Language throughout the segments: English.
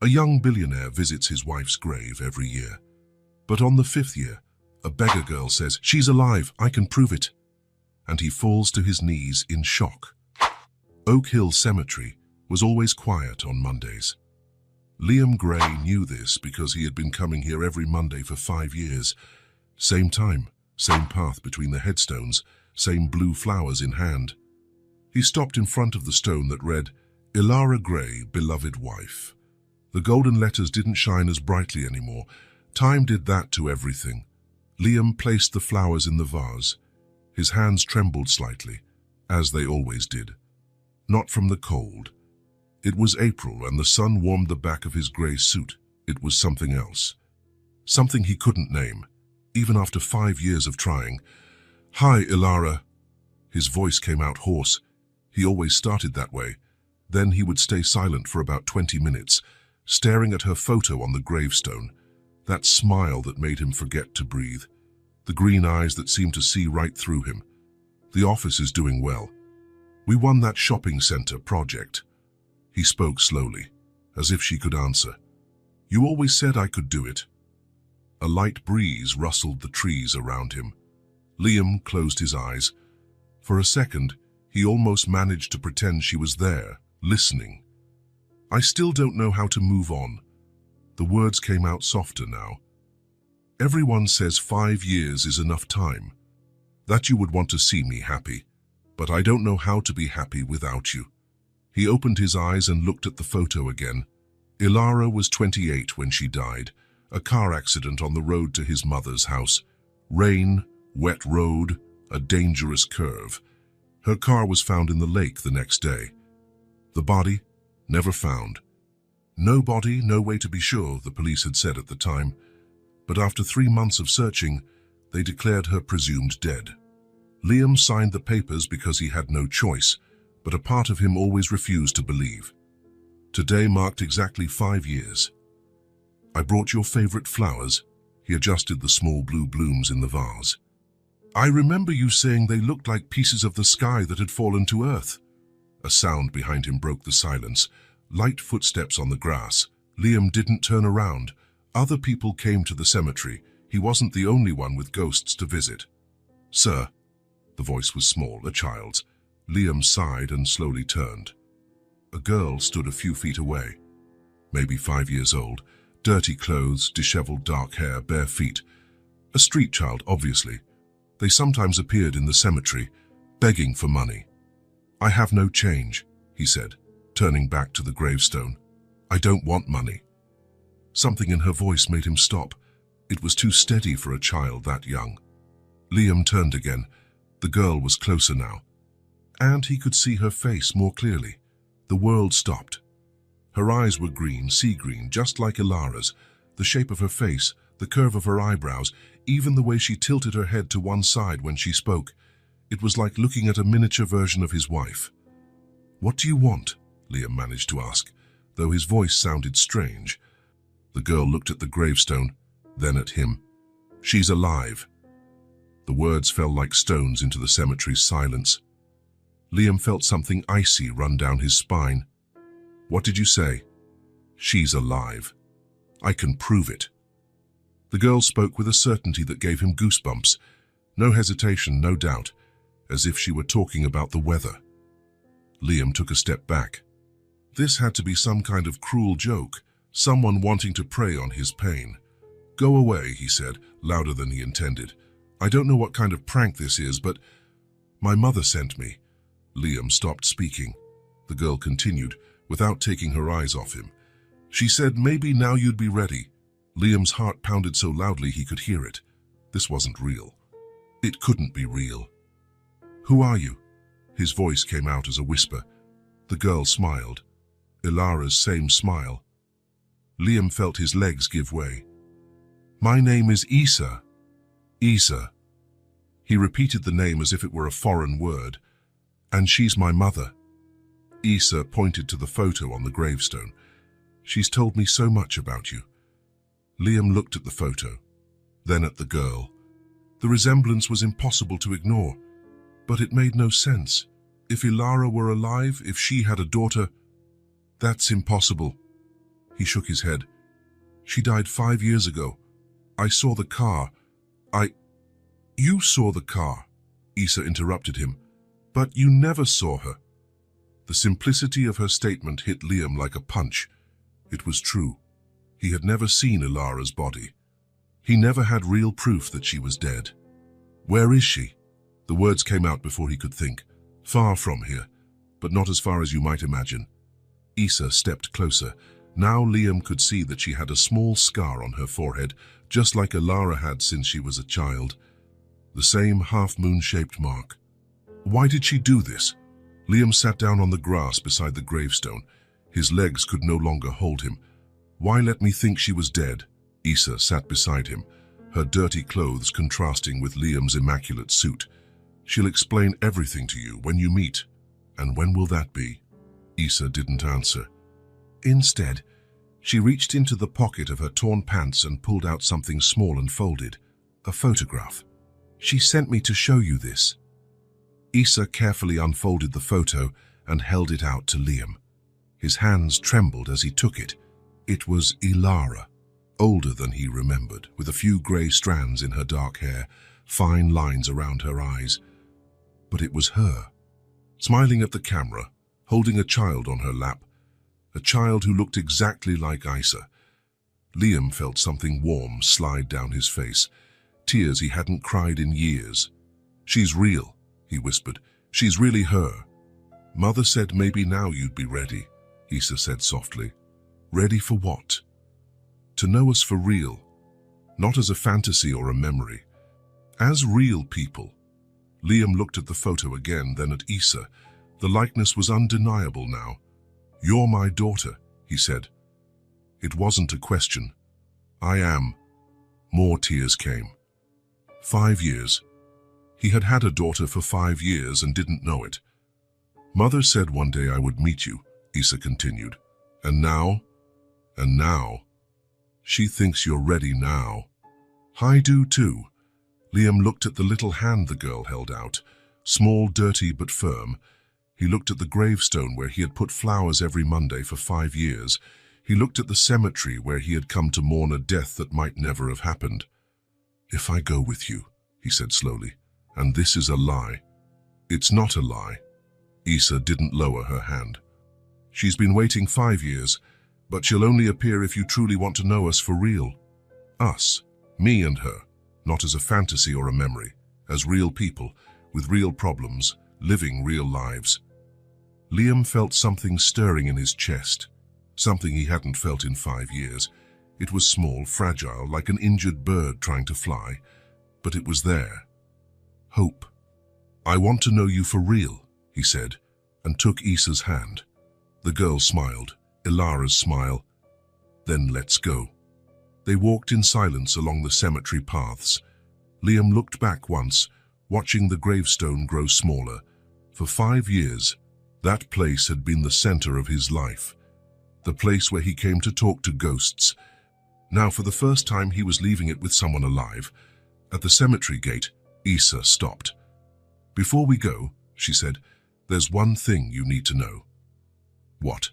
A young billionaire visits his wife's grave every year. But on the 5th year, a beggar girl says, "She's alive, I can prove it." And he falls to his knees in shock. Oak Hill Cemetery was always quiet on Mondays. Liam Gray knew this because he had been coming here every Monday for 5 years. Same time, same path between the headstones, same blue flowers in hand. He stopped in front of the stone that read, "Ilara Gray, beloved wife." The golden letters didn't shine as brightly anymore. Time did that to everything. Liam placed the flowers in the vase. His hands trembled slightly, as they always did. Not from the cold. It was April and the sun warmed the back of his grey suit. It was something else. Something he couldn't name, even after 5 years of trying. "Hi, Ilara." His voice came out hoarse. He always started that way. Then he would stay silent for about 20 minutes, staring at her photo on the gravestone. That smile that made him forget to breathe. The green eyes that seemed to see right through him. "The office is doing well. We won that shopping center project." He spoke slowly, as if she could answer. "You always said I could do it." A light breeze rustled the trees around him. Liam closed his eyes. For a second, he almost managed to pretend she was there, listening. "I still don't know how to move on." The words came out softer now. "Everyone says 5 years is enough time. That you would want to see me happy. But I don't know how to be happy without you." He opened his eyes and looked at the photo again. Ilara was 28 when she died. A car accident on the road to his mother's house. Rain, wet road, a dangerous curve. Her car was found in the lake the next day. The body? Never found. No body, no way to be sure, the police had said at the time. But after 3 months of searching, they declared her presumed dead. Liam signed the papers because he had no choice, but a part of him always refused to believe. Today marked exactly 5 years. "I brought your favorite flowers." He adjusted the small blue blooms in the vase. "I remember you saying they looked like pieces of the sky that had fallen to earth." A sound behind him broke the silence. Light footsteps on the grass. Liam didn't turn around. Other people came to the cemetery. He wasn't the only one with ghosts to visit. "Sir." The voice was small, a child's. Liam sighed and slowly turned. A girl stood a few feet away. Maybe 5 years old. Dirty clothes, disheveled dark hair, bare feet. A street child, obviously. They sometimes appeared in the cemetery, begging for money. "I have no change," he said, turning back to the gravestone. "I don't want money." Something in her voice made him stop. It was too steady for a child that young. Liam turned again. The girl was closer now. And he could see her face more clearly. The world stopped. Her eyes were green, sea green, just like Ilara's. The shape of her face, the curve of her eyebrows, even the way she tilted her head to one side when she spoke. It was like looking at a miniature version of his wife. "What do you want?" Liam managed to ask, though his voice sounded strange. The girl looked at the gravestone, then at him. "She's alive." The words fell like stones into the cemetery's silence. Liam felt something icy run down his spine. "What did you say?" "She's alive. I can prove it." The girl spoke with a certainty that gave him goosebumps. No hesitation, no doubt, as if she were talking about the weather. Liam took a step back. This had to be some kind of cruel joke, someone wanting to prey on his pain. "Go away," he said, louder than he intended. "I don't know what kind of prank this is, but my mother sent me." Liam stopped speaking. The girl continued, without taking her eyes off him. "She said maybe now you'd be ready." Liam's heart pounded so loudly he could hear it. This wasn't real. It couldn't be real. "Who are you?" His voice came out as a whisper. The girl smiled. Ilara's same smile. Liam felt his legs give way. "My name is Isa." "Isa." He repeated the name as if it were a foreign word. "And she's my mother." Isa pointed to the photo on the gravestone. "She's told me so much about you." Liam looked at the photo, then at the girl. The resemblance was impossible to ignore, but it made no sense. If Ilara were alive, if she had a daughter, that's impossible. He shook his head. She died 5 years ago. I saw the car. You saw the car, Issa interrupted him, but you never saw her. The simplicity of her statement hit Liam like a punch. It was true. He had never seen Ilara's body. He never had real proof that she was dead. Where is she? The words came out before he could think. Far from here, but not as far as you might imagine. Issa stepped closer. Now Liam could see that she had a small scar on her forehead, just like Ilara had since she was a child. The same half-moon-shaped mark. Why did she do this? Liam sat down on the grass beside the gravestone. His legs could no longer hold him. Why let me think she was dead? Issa sat beside him, her dirty clothes contrasting with Liam's immaculate suit. She'll explain everything to you when you meet. And when will that be? Issa didn't answer. Instead, she reached into the pocket of her torn pants and pulled out something small and folded. A photograph. She sent me to show you this. Issa carefully unfolded the photo and held it out to Liam. His hands trembled as he took it. It was Ilara, older than he remembered, with a few grey strands in her dark hair, fine lines around her eyes. But it was her, smiling at the camera, holding a child on her lap, a child who looked exactly like Issa. Liam felt something warm slide down his face, tears he hadn't cried in years. She's real, he whispered. She's really her. Mother said maybe now you'd be ready, Issa said softly. Ready for what? To know us for real, not as a fantasy or a memory. As real people. Liam looked at the photo again, then at Issa. The likeness was undeniable now. You're my daughter, he said. It wasn't a question. I am. More tears came. 5 years. He had had a daughter for 5 years and didn't know it. Mother said one day I would meet you, Issa continued. And now? She thinks you're ready now. I do too. Liam looked at the little hand the girl held out, small, dirty but firm. He looked at the gravestone where he had put flowers every Monday for 5 years. He looked at the cemetery where he had come to mourn a death that might never have happened. If I go with you, he said slowly, and this is a lie. It's not a lie. Issa didn't lower her hand. She's been waiting 5 years, but she'll only appear if you truly want to know us for real. Us, me and her, not as a fantasy or a memory, as real people, with real problems, living real lives. Liam felt something stirring in his chest, something he hadn't felt in 5 years. It was small, fragile, like an injured bird trying to fly, but it was there. Hope. I want to know you for real, he said, and took Issa's hand. The girl smiled, Ilara's smile. Then let's go. They walked in silence along the cemetery paths. Liam looked back once, watching the gravestone grow smaller. For 5 years, that place had been the center of his life, the place where he came to talk to ghosts. Now, for the first time, he was leaving it with someone alive. At the cemetery gate, Issa stopped. Before we go, she said, there's one thing you need to know. What?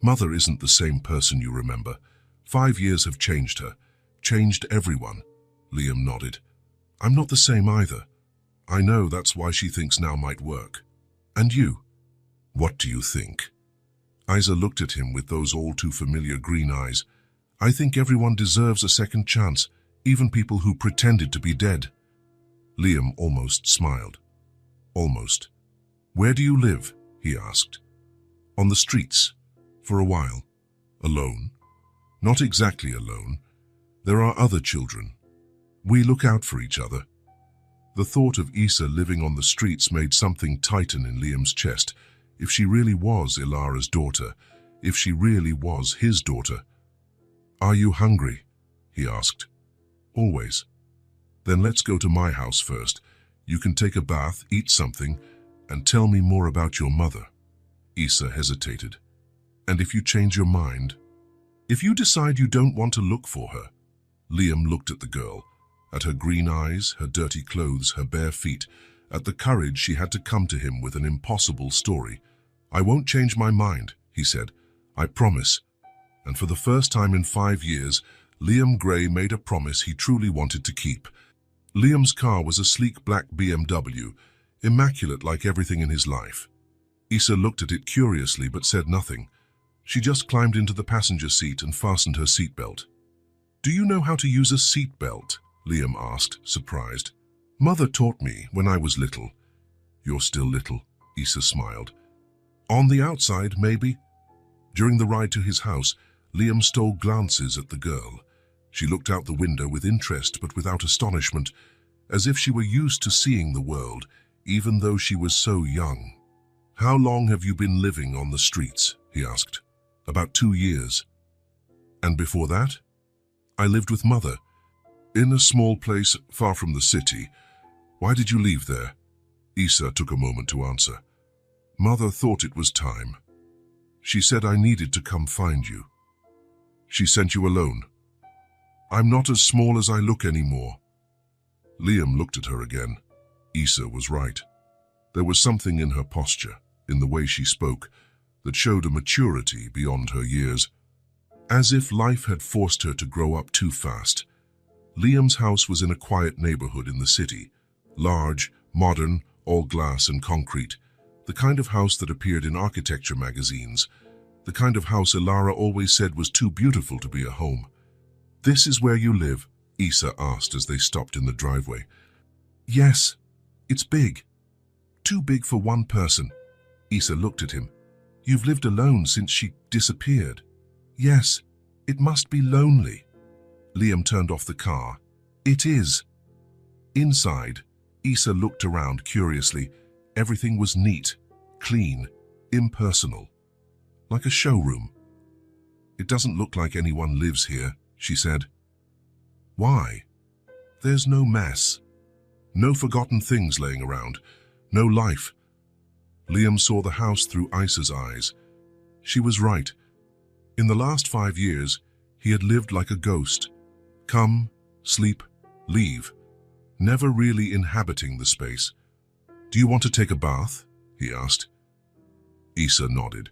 Mother isn't the same person you remember. 5 years have changed her, changed everyone. Liam nodded. I'm not the same either. I know that's why she thinks now might work. And you? What do you think? Issa looked at him with those all-too-familiar green eyes. I think everyone deserves a second chance, even people who pretended to be dead. Liam almost smiled. Almost. Where do you live? He asked. On the streets. For a while. Alone? Not exactly alone. There are other children. We look out for each other. The thought of Issa living on the streets made something tighten in Liam's chest. If she really was Ilara's daughter, if she really was his daughter. Are you hungry? He asked. Always. Then let's go to my house first. You can take a bath, eat something, and tell me more about your mother. Issa hesitated. And if you change your mind? If you decide you don't want to look for her? Liam looked at the girl, at her green eyes, her dirty clothes, her bare feet, at the courage she had to come to him with an impossible story. I won't change my mind, he said. I promise. And for the first time in 5 years, Liam Gray made a promise he truly wanted to keep. Liam's car was a sleek black BMW, immaculate like everything in his life. Issa looked at it curiously but said nothing. She just climbed into the passenger seat and fastened her seatbelt. "Do you know how to use a seatbelt?" Liam asked, surprised. "Mother taught me when I was little." "You're still little," Issa smiled. "On the outside, maybe." During the ride to his house, Liam stole glances at the girl. She looked out the window with interest but without astonishment, as if she were used to seeing the world, even though she was so young. "How long have you been living on the streets?" he asked. "About 2 years. "And before that?" "I lived with Mother, in a small place far from the city." "Why did you leave there?" Issa took a moment to answer. "Mother thought it was time. She said I needed to come find you." "She sent you alone?" "I'm not as small as I look anymore." Liam looked at her again. Issa was right. There was something in her posture, in the way she spoke, that showed a maturity beyond her years. As if life had forced her to grow up too fast. Liam's house was in a quiet neighborhood in the city. Large, modern, all glass and concrete. The kind of house that appeared in architecture magazines. The kind of house Ilara always said was too beautiful to be a home. "This is where you live?" Issa asked as they stopped in the driveway. "Yes, it's big. Too big for one person." Issa looked at him. "You've lived alone since she disappeared." "Yes, it must be lonely." Liam turned off the car. "It is." Inside, Issa looked around curiously. Everything was neat, clean, impersonal. Like a showroom. "It doesn't look like anyone lives here," she said. "Why?" "There's no mess. No forgotten things laying around. No life." Liam saw the house through Issa's eyes. She was right. In the last 5 years, he had lived like a ghost. Come, sleep, leave. Never really inhabiting the space. "Do you want to take a bath?" he asked. Issa nodded.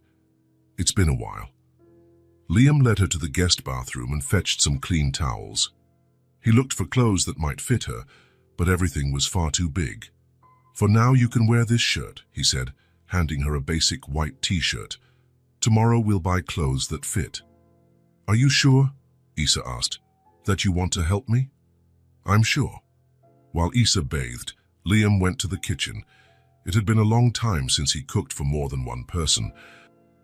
"It's been a while." Liam led her to the guest bathroom and fetched some clean towels. He looked for clothes that might fit her, but everything was far too big. "For now you can wear this shirt," he said, handing her a basic white t-shirt. "Tomorrow we'll buy clothes that fit." "Are you sure?" Issa asked. "That you want to help me?" "I'm sure." While Issa bathed, Liam went to the kitchen. It had been a long time since he cooked for more than one person.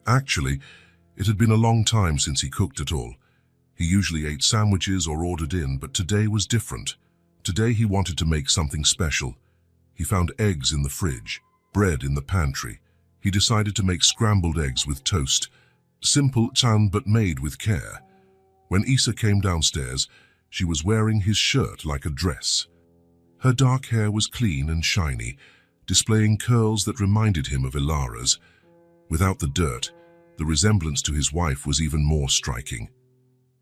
Actually, it had been a long time since he cooked at all. He usually ate sandwiches or ordered in, but today was different. Today he wanted to make something special. He found eggs in the fridge, bread in the pantry. He decided to make scrambled eggs with toast. Simple, but made with care. When Issa came downstairs, she was wearing his shirt like a dress. Her dark hair was clean and shiny, displaying curls that reminded him of Ilara's. Without the dirt, the resemblance to his wife was even more striking.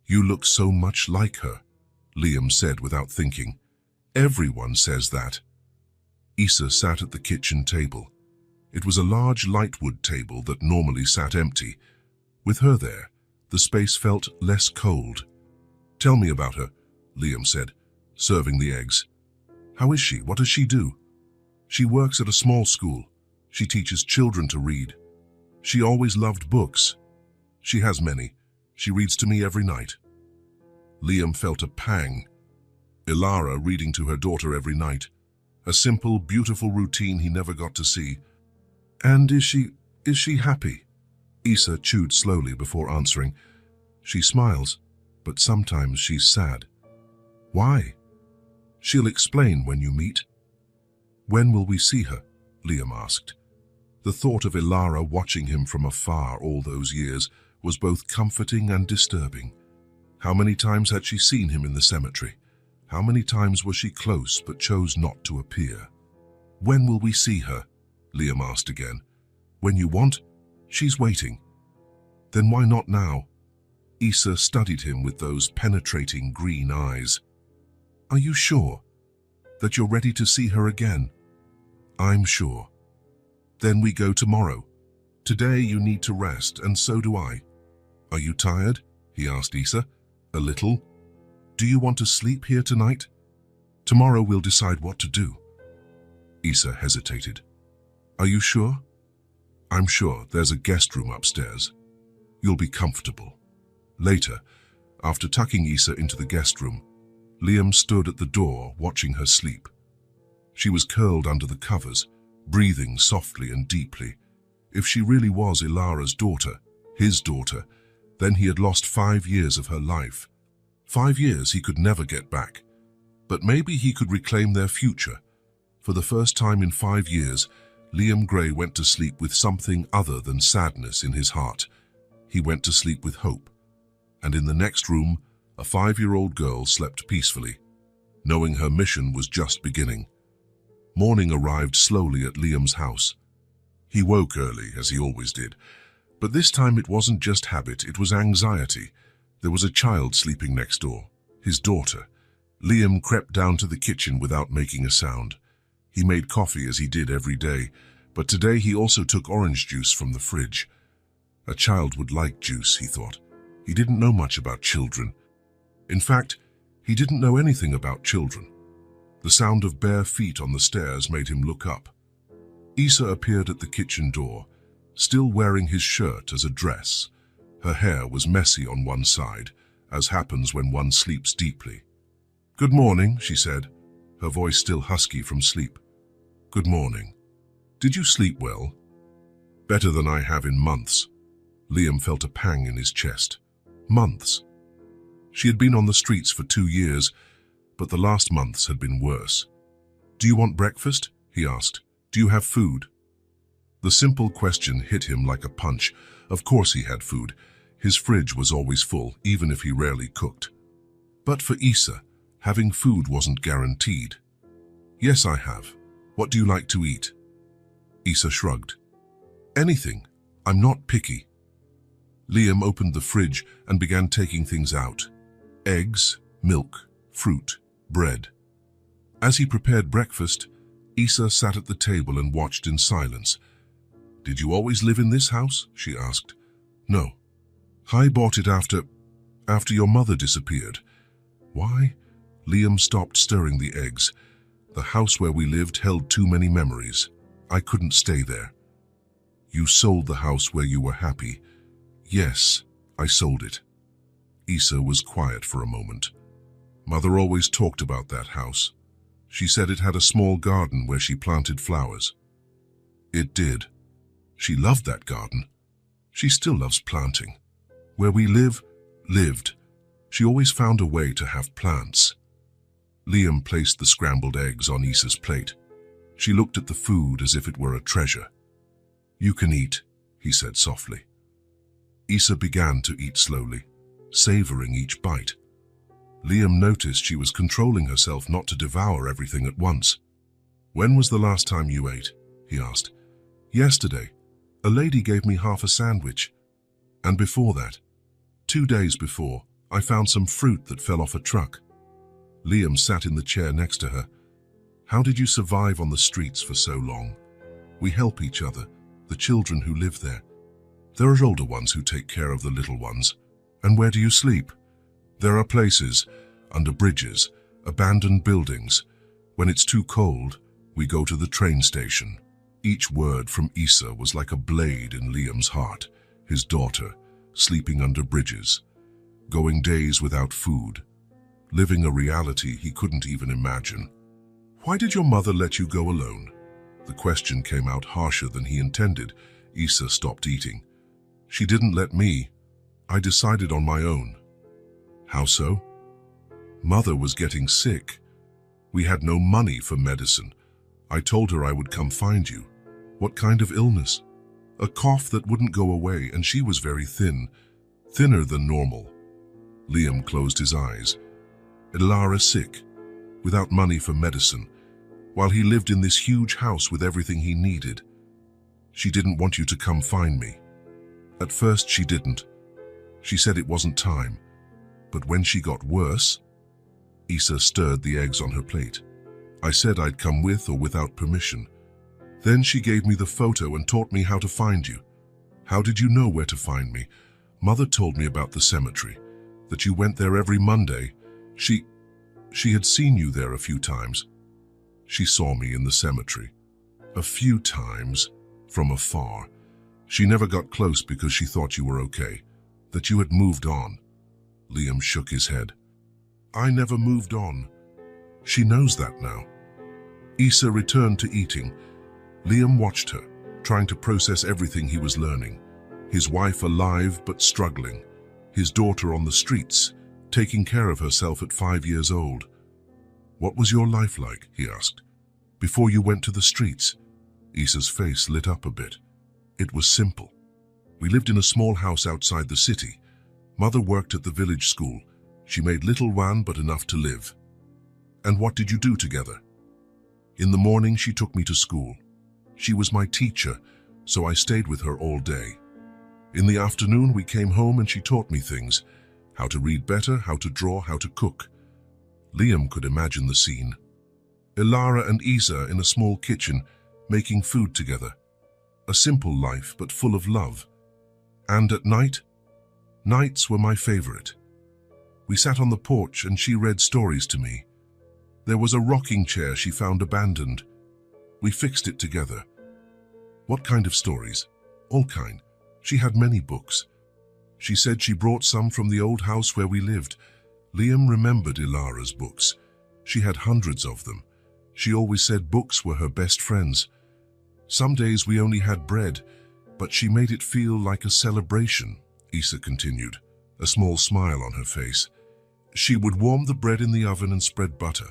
"You look so much like her," Liam said without thinking. "Everyone says that." Issa sat at the kitchen table. It was a large lightwood table that normally sat empty. With her there, the space felt less cold. "Tell me about her," Liam said, serving the eggs. "How is she? What does she do?" "She works at a small school. She teaches children to read. She always loved books. She has many. She reads to me every night." Liam felt a pang. Ilara reading to her daughter every night. A simple, beautiful routine he never got to see. "And is she happy?" Issa chewed slowly before answering. "She smiles, but sometimes she's sad." "Why?" "She'll explain when you meet." "When will we see her?" Liam asked. The thought of Ilara watching him from afar all those years was both comforting and disturbing. How many times had she seen him in the cemetery? How many times was she close but chose not to appear? "When will we see her?" Liam asked again. "When you want? She's waiting." "Then why not now?" Issa studied him with those penetrating green eyes. "Are you sure that you're ready to see her again?" "I'm sure." "Then we go tomorrow. Today you need to rest, and so do I." "Are you tired?" he asked Isa. A little. Do you want to sleep here tonight? Tomorrow we'll decide what to do. Isa hesitated. Are you sure? I'm sure. There's a guest room upstairs. You'll be comfortable. Later, after tucking Isa into the guest room, Liam stood at the door watching her sleep. She was curled under the covers, breathing softly and deeply. If she really was Ilara's daughter, his daughter, then he had lost 5 years of her life. 5 years he could never get back. But maybe he could reclaim their future. For the first time in 5 years, Liam Gray went to sleep with something other than sadness in his heart. He went to sleep with hope. And in the next room, a 5-year-old girl slept peacefully, knowing her mission was just beginning. Morning arrived slowly at Liam's house. He woke early, as he always did. But this time it wasn't just habit, it was anxiety. There was a child sleeping next door, his daughter. Liam crept down to the kitchen without making a sound. He made coffee as he did every day, but today he also took orange juice from the fridge. A child would like juice, he thought. He didn't know much about children. In fact, he didn't know anything about children. The sound of bare feet on the stairs made him look up. Isa appeared at the kitchen door, still wearing his shirt as a dress. Her hair was messy on one side, as happens when one sleeps deeply. "Good morning," she said, her voice still husky from sleep. "Good morning. Did you sleep well?" "Better than I have in months." Liam felt a pang in his chest. Months. She had been on the streets for 2 years, but the last months had been worse. "Do you want breakfast?" he asked. "Do you have food?" The simple question hit him like a punch. Of course he had food. His fridge was always full, even if he rarely cooked. But for Isa, having food wasn't guaranteed. "Yes, I have. What do you like to eat?" Isa shrugged. "Anything. I'm not picky." Liam opened the fridge and began taking things out. Eggs, milk, fruit, bread. As he prepared breakfast, Isa sat at the table and watched in silence. "Did you always live in this house?" she asked. "No. I bought it after your mother disappeared." "Why?" Liam stopped stirring the eggs. "The house where we lived held too many memories. I couldn't stay there." "You sold the house where you were happy." "Yes, I sold it." Isa was quiet for a moment. Mother always talked about that house. She said it had a small garden where she planted flowers. It did. She loved that garden. She still loves planting. Where we lived, she always found a way to have plants. Liam placed the scrambled eggs on Isa's plate. She looked at the food as if it were a treasure. "You can eat," he said softly. Isa began to eat slowly, savoring each bite. Liam noticed she was controlling herself not to devour everything at once. "When was the last time you ate?" he asked. "Yesterday. A lady gave me half a sandwich. And before that, 2 days before, I found some fruit that fell off a truck." Liam sat in the chair next to her. "How did you survive on the streets for so long?" "We help each other, the children who live there. There are older ones who take care of the little ones." "And where do you sleep?" "There are places, under bridges, abandoned buildings. When it's too cold, we go to the train station." Each word from Isa was like a blade in Liam's heart. His daughter, sleeping under bridges, going days without food, living a reality he couldn't even imagine. "Why did your mother let you go alone?" The question came out harsher than he intended. Isa stopped eating. "She didn't let me. I decided on my own." "How so?" "Mother was getting sick. We had no money for medicine. I told her I would come find you." "What kind of illness?" "A cough that wouldn't go away, and she was very thin, thinner than normal." Liam closed his eyes. "Ilara sick, without money for medicine, while he lived in this huge house with everything he needed. She didn't want you to come find me." "At first she didn't. She said it wasn't time. But when she got worse..." Isa stirred the eggs on her plate. "I said I'd come with or without permission. Then she gave me the photo and taught me how to find you." "How did you know where to find me?" "Mother told me about the cemetery. that you went there every Monday. She had seen you there a few times. She saw me in the cemetery. A few times, from afar. She never got close because she thought you were okay, that you had moved on. Liam shook his head. I never moved on. She knows that now. Issa returned to eating. Liam watched her, trying to process everything he was learning. His wife alive but struggling. His daughter on the streets, taking care of herself at 5 years old. What was your life like, he asked, before you went to the streets? Issa's face lit up a bit. It was simple. We lived in a small house outside the city. Mother worked at the village school. She made little one but enough to live. And what did you do together? In the morning she took me to school. She was my teacher, so I stayed with her all day. In the afternoon we came home and she taught me things. How to read better, how to draw, how to cook. Liam could imagine the scene. Ilara and Issa in a small kitchen, making food together. A simple life, but full of love. And at night? Nights were my favorite. We sat on the porch and she read stories to me. There was a rocking chair she found abandoned. We fixed it together. What kind of stories? All kind. She had many books. She said she brought some from the old house where we lived. Liam remembered Ilara's books. She had hundreds of them. She always said books were her best friends. Some days we only had bread, but she made it feel like a celebration, Issa continued, a small smile on her face. She would warm the bread in the oven and spread butter.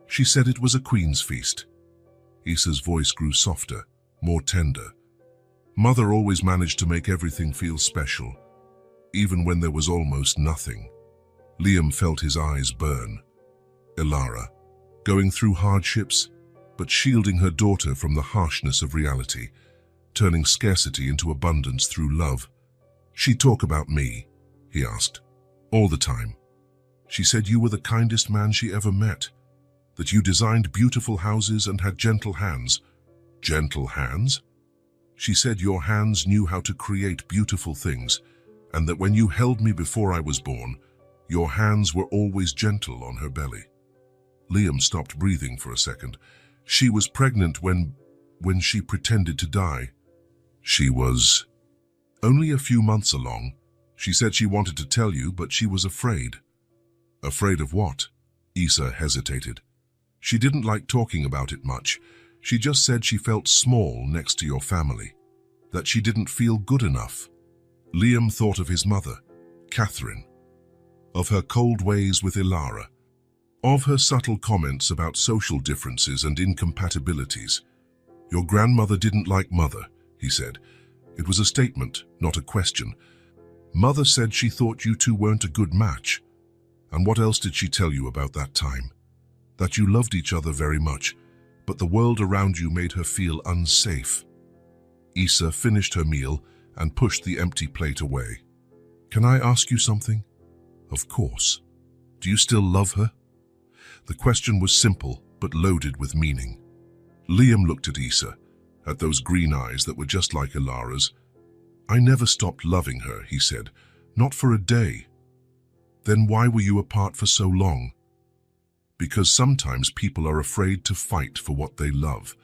She said it was a queen's feast. Issa's voice grew softer, more tender. Mother always managed to make everything feel special, even when there was almost nothing. Liam felt his eyes burn. Ilara, going through hardships, but shielding her daughter from the harshness of reality, turning scarcity into abundance through love. She'd talk about me, he asked, all the time. She said you were the kindest man she ever met, that you designed beautiful houses and had gentle hands. Gentle hands? She said your hands knew how to create beautiful things, and that when you held me before I was born, your hands were always gentle on her belly. Liam stopped breathing for a second. She was pregnant when she pretended to die. She was only a few months along. She said she wanted to tell you, but she was afraid. Afraid of what? Issa hesitated. She didn't like talking about it much. She just said she felt small next to your family, that she didn't feel good enough. Liam thought of his mother, Catherine, of her cold ways with Ilara, of her subtle comments about social differences and incompatibilities. Your grandmother didn't like Mother, he said. It was a statement, not a question. Mother said she thought you two weren't a good match. And what else did she tell you about that time? That you loved each other very much, but the world around you made her feel unsafe. Issa finished her meal and pushed the empty plate away. Can I ask you something? Of course. Do you still love her? The question was simple, but loaded with meaning. Liam looked at Issa, at those green eyes that were just like Ilara's. I never stopped loving her, he said, not for a day. Then why were you apart for so long? Because sometimes people are afraid to fight for what they love,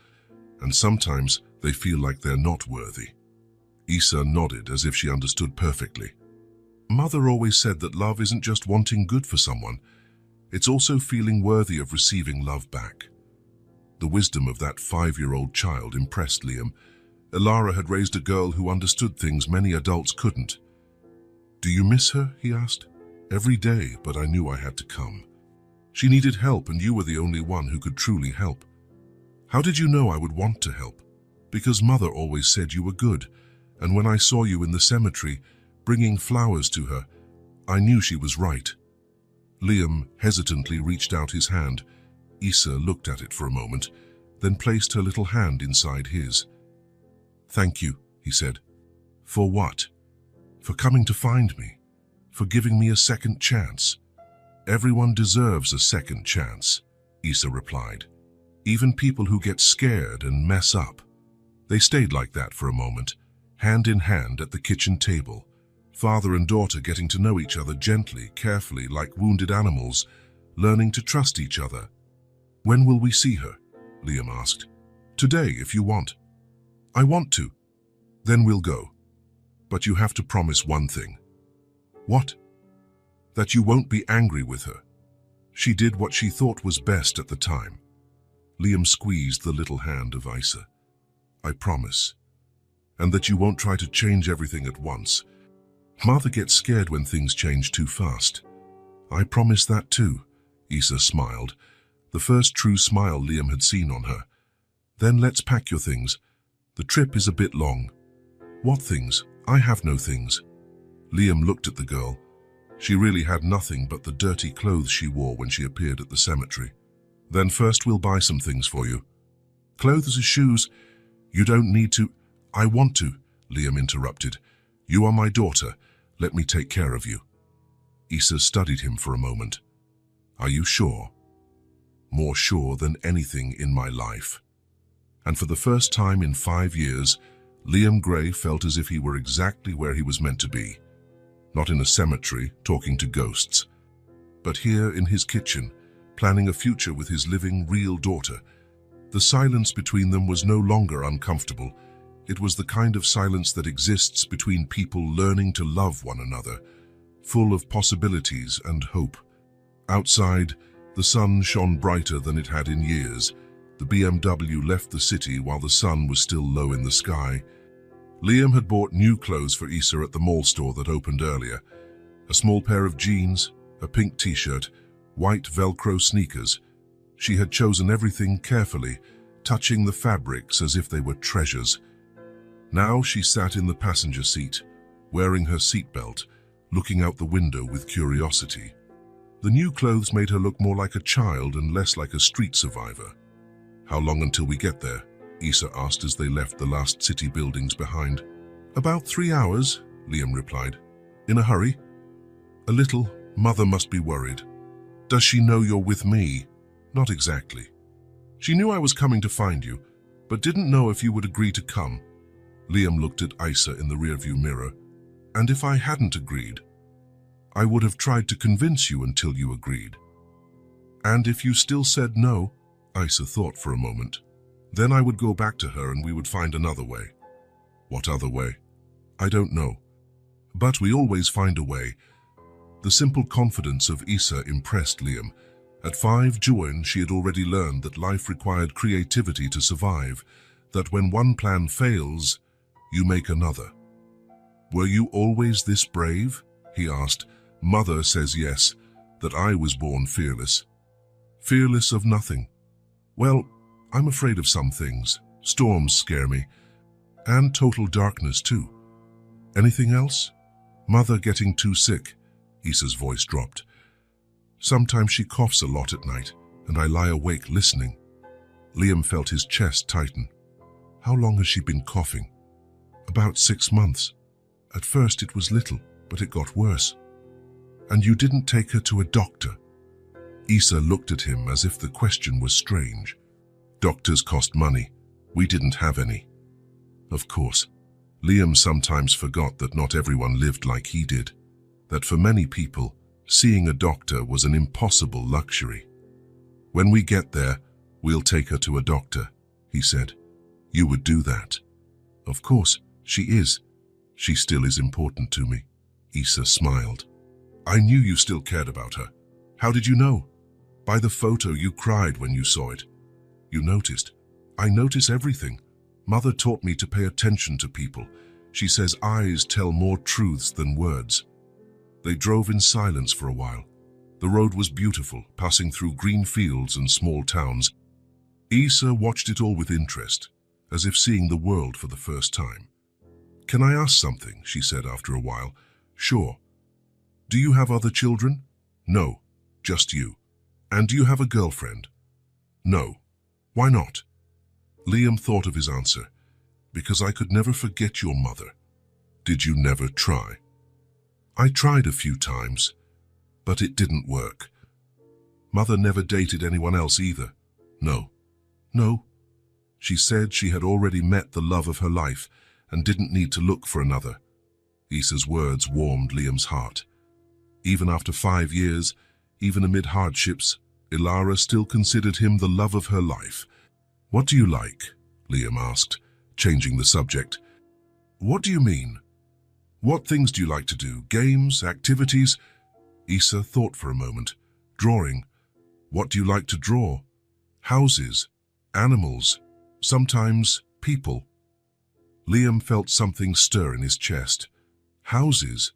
and sometimes they feel like they're not worthy. Issa nodded as if she understood perfectly. Mother always said that love isn't just wanting good for someone, it's also feeling worthy of receiving love back. The wisdom of that 5-year-old child impressed Liam. Ilara had raised a girl who understood things many adults couldn't. Do you miss her? He asked. Every day, but I knew I had to come. She needed help and you were the only one who could truly help. How did you know I would want to help? Because Mother always said you were good, and when I saw you in the cemetery, bringing flowers to her, I knew she was right. Liam hesitantly reached out his hand. Issa looked at it for a moment, then placed her little hand inside his. Thank you, he said. For what? For coming to find me. For giving me a second chance. Everyone deserves a second chance, Issa replied. Even people who get scared and mess up. They stayed like that for a moment, hand in hand at the kitchen table, Father and daughter getting to know each other gently, carefully, like wounded animals, learning to trust each other. "When will we see her?" Liam asked. "Today, if you want." "I want to." "Then we'll go. But you have to promise one thing." "What?" "That you won't be angry with her. She did what she thought was best at the time." Liam squeezed the little hand of Isa. "I promise. And that you won't try to change everything at once. Mother gets scared when things change too fast." "I promise that too." Isa smiled, the first true smile Liam had seen on her. "Then let's pack your things. The trip is a bit long." "What things? I have no things." Liam looked at the girl. She really had nothing but the dirty clothes she wore when she appeared at the cemetery. "Then first we'll buy some things for you." "Clothes or shoes? You don't need to." "I want to," Liam interrupted. "You are my daughter. Let me take care of you." Isa studied him for a moment. "Are you sure?" "More sure than anything in my life." And for the first time in 5 years, Liam Gray felt as if he were exactly where he was meant to be. Not in a cemetery, talking to ghosts, but here in his kitchen, planning a future with his living, real daughter. The silence between them was no longer uncomfortable. It was the kind of silence that exists between people learning to love one another, full of possibilities and hope. Outside, the sun shone brighter than it had in years. The BMW left the city while the sun was still low in the sky. Liam had bought new clothes for Isa at the mall store that opened earlier. A small pair of jeans, a pink t-shirt, white Velcro sneakers. She had chosen everything carefully, touching the fabrics as if they were treasures. Now she sat in the passenger seat, wearing her seatbelt, looking out the window with curiosity. The new clothes made her look more like a child and less like a street survivor. "How long until we get there?" Isa asked as they left the last city buildings behind. "About 3 hours," Liam replied. "In a hurry?" "A little. Mother must be worried." "Does she know you're with me?" "Not exactly. She knew I was coming to find you, but didn't know if you would agree to come." Liam looked at Isa in the rearview mirror. "And if I hadn't agreed?" "I would have tried to convince you until you agreed." "And if you still said no?" Isa thought for a moment. "Then I would go back to her and we would find another way." "What other way?" "I don't know. But we always find a way." The simple confidence of Isa impressed Liam. At 5 she had already learned that life required creativity to survive, that when one plan fails, you make another. "Were you always this brave?" he asked. "Mother says yes, that I was born fearless." "Fearless of nothing." "Well, I'm afraid of some things. Storms scare me. And total darkness too." "Anything else?" "Mother getting too sick." Isa's voice dropped. "Sometimes she coughs a lot at night, and I lie awake listening." Liam felt his chest tighten. "How long has she been coughing?" "About 6 months. At first it was little, but it got worse." "And you didn't take her to a doctor?" Isa looked at him as if the question was strange. "Doctors cost money. We didn't have any." Of course, Liam sometimes forgot that not everyone lived like he did, that for many people, seeing a doctor was an impossible luxury. "When we get there, we'll take her to a doctor," he said. "You would do that?" "Of course, she is. She still is important to me." Isa smiled. "I knew you still cared about her. How did you know?" "By the photo, you cried when you saw it." "You noticed?" "I notice everything. Mother taught me to pay attention to people. She says eyes tell more truths than words." They drove in silence for a while. The road was beautiful, passing through green fields and small towns. Isa watched it all with interest, as if seeing the world for the first time. "Can I ask something?" she said after a while. "Sure." "Do you have other children?" "No, just you." "And do you have a girlfriend?" "No." "Why not?" Liam thought of his answer. "Because I could never forget your mother." "Did you never try?" "I tried a few times, but it didn't work." "Mother never dated anyone else either?" "No." "No." She said she had already met the love of her life and didn't need to look for another. Issa's words warmed Liam's heart. Even after 5 years, even amid hardships, Ilara still considered him the love of her life. "What do you like?" Liam asked, changing the subject. "What do you mean? What things do you like to do? Games, activities?" Issa thought for a moment. "Drawing. What do you like to draw? Houses, animals, sometimes people." Liam felt something stir in his chest. "Houses?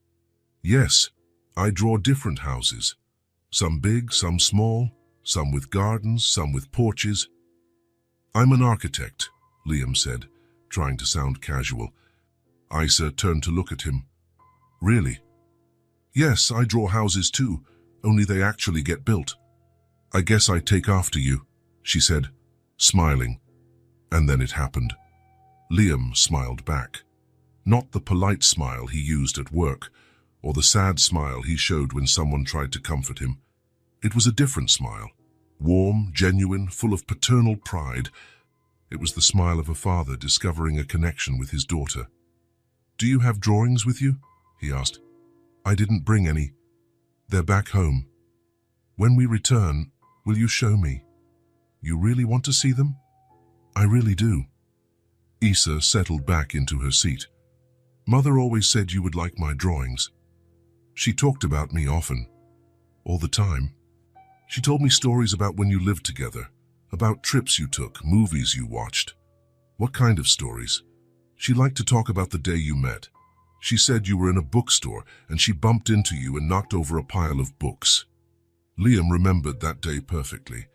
Yes, I draw different houses. Some big, some small, some with gardens, some with porches." "I'm an architect," Liam said, trying to sound casual. Issa turned to look at him. "Really?" "Yes, I draw houses too, only they actually get built." "I guess I take after you," she said, smiling. And then it happened. Liam smiled back. Not the polite smile he used at work, or the sad smile he showed when someone tried to comfort him. It was a different smile, warm, genuine, full of paternal pride. It was the smile of a father discovering a connection with his daughter. "Do you have drawings with you?" he asked. "I didn't bring any. They're back home. When we return, will you show me? You really want to see them?" "I really do." Issa settled back into her seat. "Mother always said you would like my drawings. She talked about me often, all the time. She told me stories about when you lived together, about trips you took, movies you watched." "What kind of stories?" "She liked to talk about the day you met. She said you were in a bookstore and she bumped into you and knocked over a pile of books." Liam remembered that day perfectly.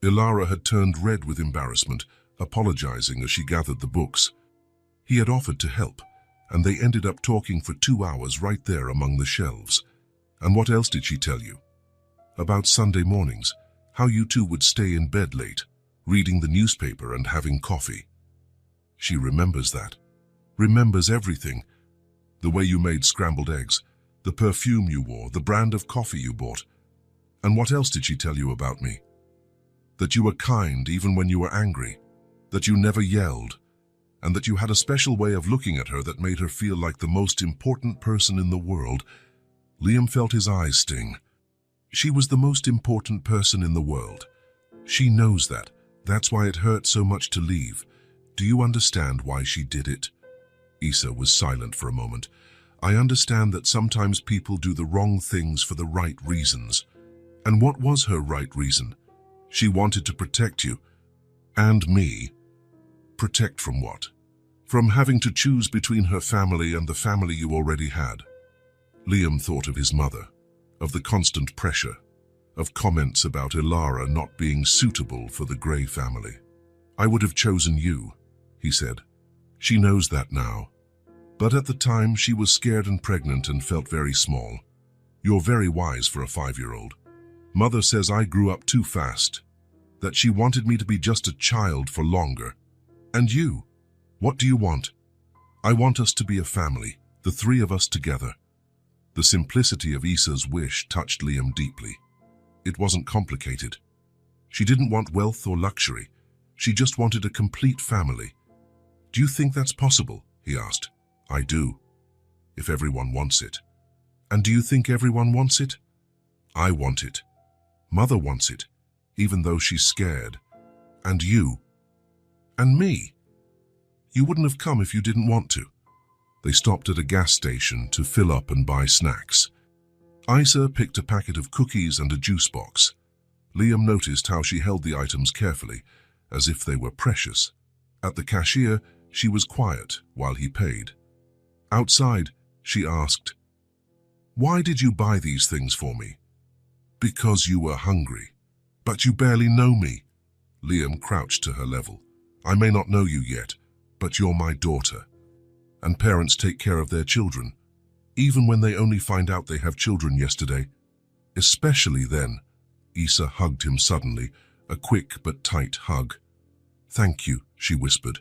Ilara had turned red with embarrassment, apologizing as she gathered the books. He had offered to help, and they ended up talking for 2 hours right there among the shelves. "And what else did she tell you?" "About Sunday mornings, how you two would stay in bed late, reading the newspaper and having coffee." She remembers that. Remembers everything. The way you made scrambled eggs, the perfume you wore, the brand of coffee you bought. "And what else did she tell you about me?" "That you were kind even when you were angry, that you never yelled, and that you had a special way of looking at her that made her feel like the most important person in the world." Liam felt his eyes sting. She was the most important person in the world. She knows that. That's why it hurt so much to leave. Do you understand why she did it? Issa was silent for a moment. "I understand that sometimes people do the wrong things for the right reasons." "And what was her right reason?" "She wanted to protect you. And me." "Protect from what?" "From having to choose between her family and the family you already had." Liam thought of his mother, of the constant pressure, of comments about Ilara not being suitable for the Grey family. "I would have chosen you," he said. "She knows that now. But at the time she was scared and pregnant and felt very small. You're very wise for a 5-year-old. Mother says I grew up too fast, that she wanted me to be just a child for longer. And you? What do you want?" "I want us to be a family, the 3 of us together." The simplicity of Issa's wish touched Liam deeply. It wasn't complicated. She didn't want wealth or luxury. She just wanted a complete family. "Do you think that's possible?" he asked. "I do, if everyone wants it." "And do you think everyone wants it?" "I want it. Mother wants it, even though she's scared. And you. And me. You wouldn't have come if you didn't want to." They stopped at a gas station to fill up and buy snacks. Issa picked a packet of cookies and a juice box. Liam noticed how she held the items carefully, as if they were precious. At the cashier, she was quiet while he paid. Outside, she asked, "Why did you buy these things for me?" "Because you were hungry. But you barely know me." Liam crouched to her level. "I may not know you yet, but you're my daughter. And parents take care of their children, even when they only find out they have children yesterday. Especially then." Issa hugged him suddenly, a quick but tight hug. "Thank you," she whispered.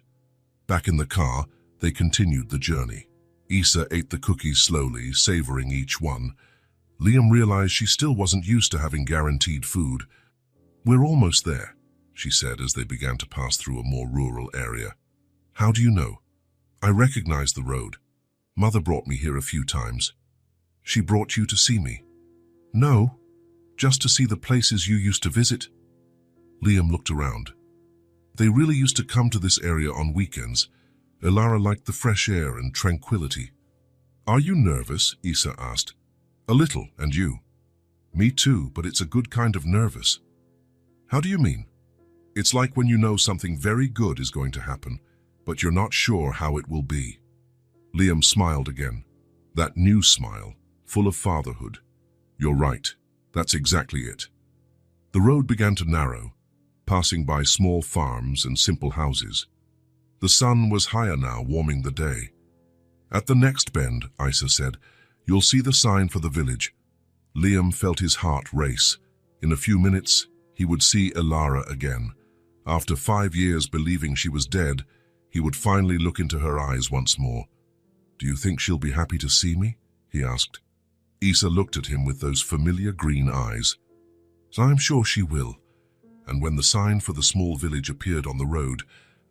Back in the car, they continued the journey. Issa ate the cookies slowly, savoring each one. Liam realized she still wasn't used to having guaranteed food. "We're almost there," she said as they began to pass through a more rural area. "How do you know?" "I recognize the road. Mother brought me here a few times. She brought you to see me? No, just to see the places you used to visit. Liam looked around. They really used to come to this area on weekends. Ilara liked the fresh air and tranquility. Are you nervous? Isa asked. A little, and you? Me too, but it's a good kind of nervous. How do you mean? It's like when you know something very good is going to happen, but you're not sure how it will be. Liam smiled again. That new smile, full of fatherhood. You're right. That's exactly it. The road began to narrow, passing by small farms and simple houses. The sun was higher now, warming the day. At the next bend, Isa said, you'll see the sign for the village. Liam felt his heart race. In a few minutes, he would see Ilara again. After 5 years believing she was dead, he would finally look into her eyes once more. Do you think she'll be happy to see me? He asked. Isa looked at him with those familiar green eyes. I'm sure she will. And when the sign for the small village appeared on the road,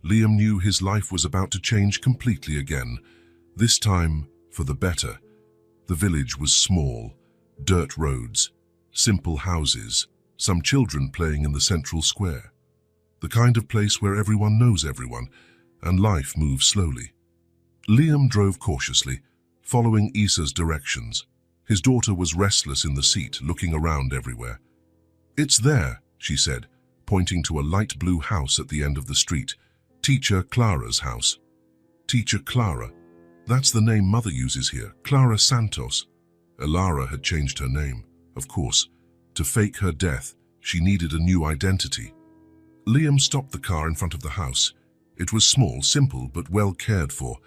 Liam knew his life was about to change completely again. This time, for the better. The village was small, dirt roads, simple houses, some children playing in the central square. The kind of place where everyone knows everyone, and life moves slowly. Liam drove cautiously, following Isa's directions. His daughter was restless in the seat, looking around everywhere. It's there, she said, pointing to a light blue house at the end of the street. Teacher Clara's house. Teacher Clara. That's the name Mother uses here, Clara Santos. Ilara had changed her name, of course. To fake her death, she needed a new identity. Liam stopped the car in front of the house. It was small, simple, but well cared for.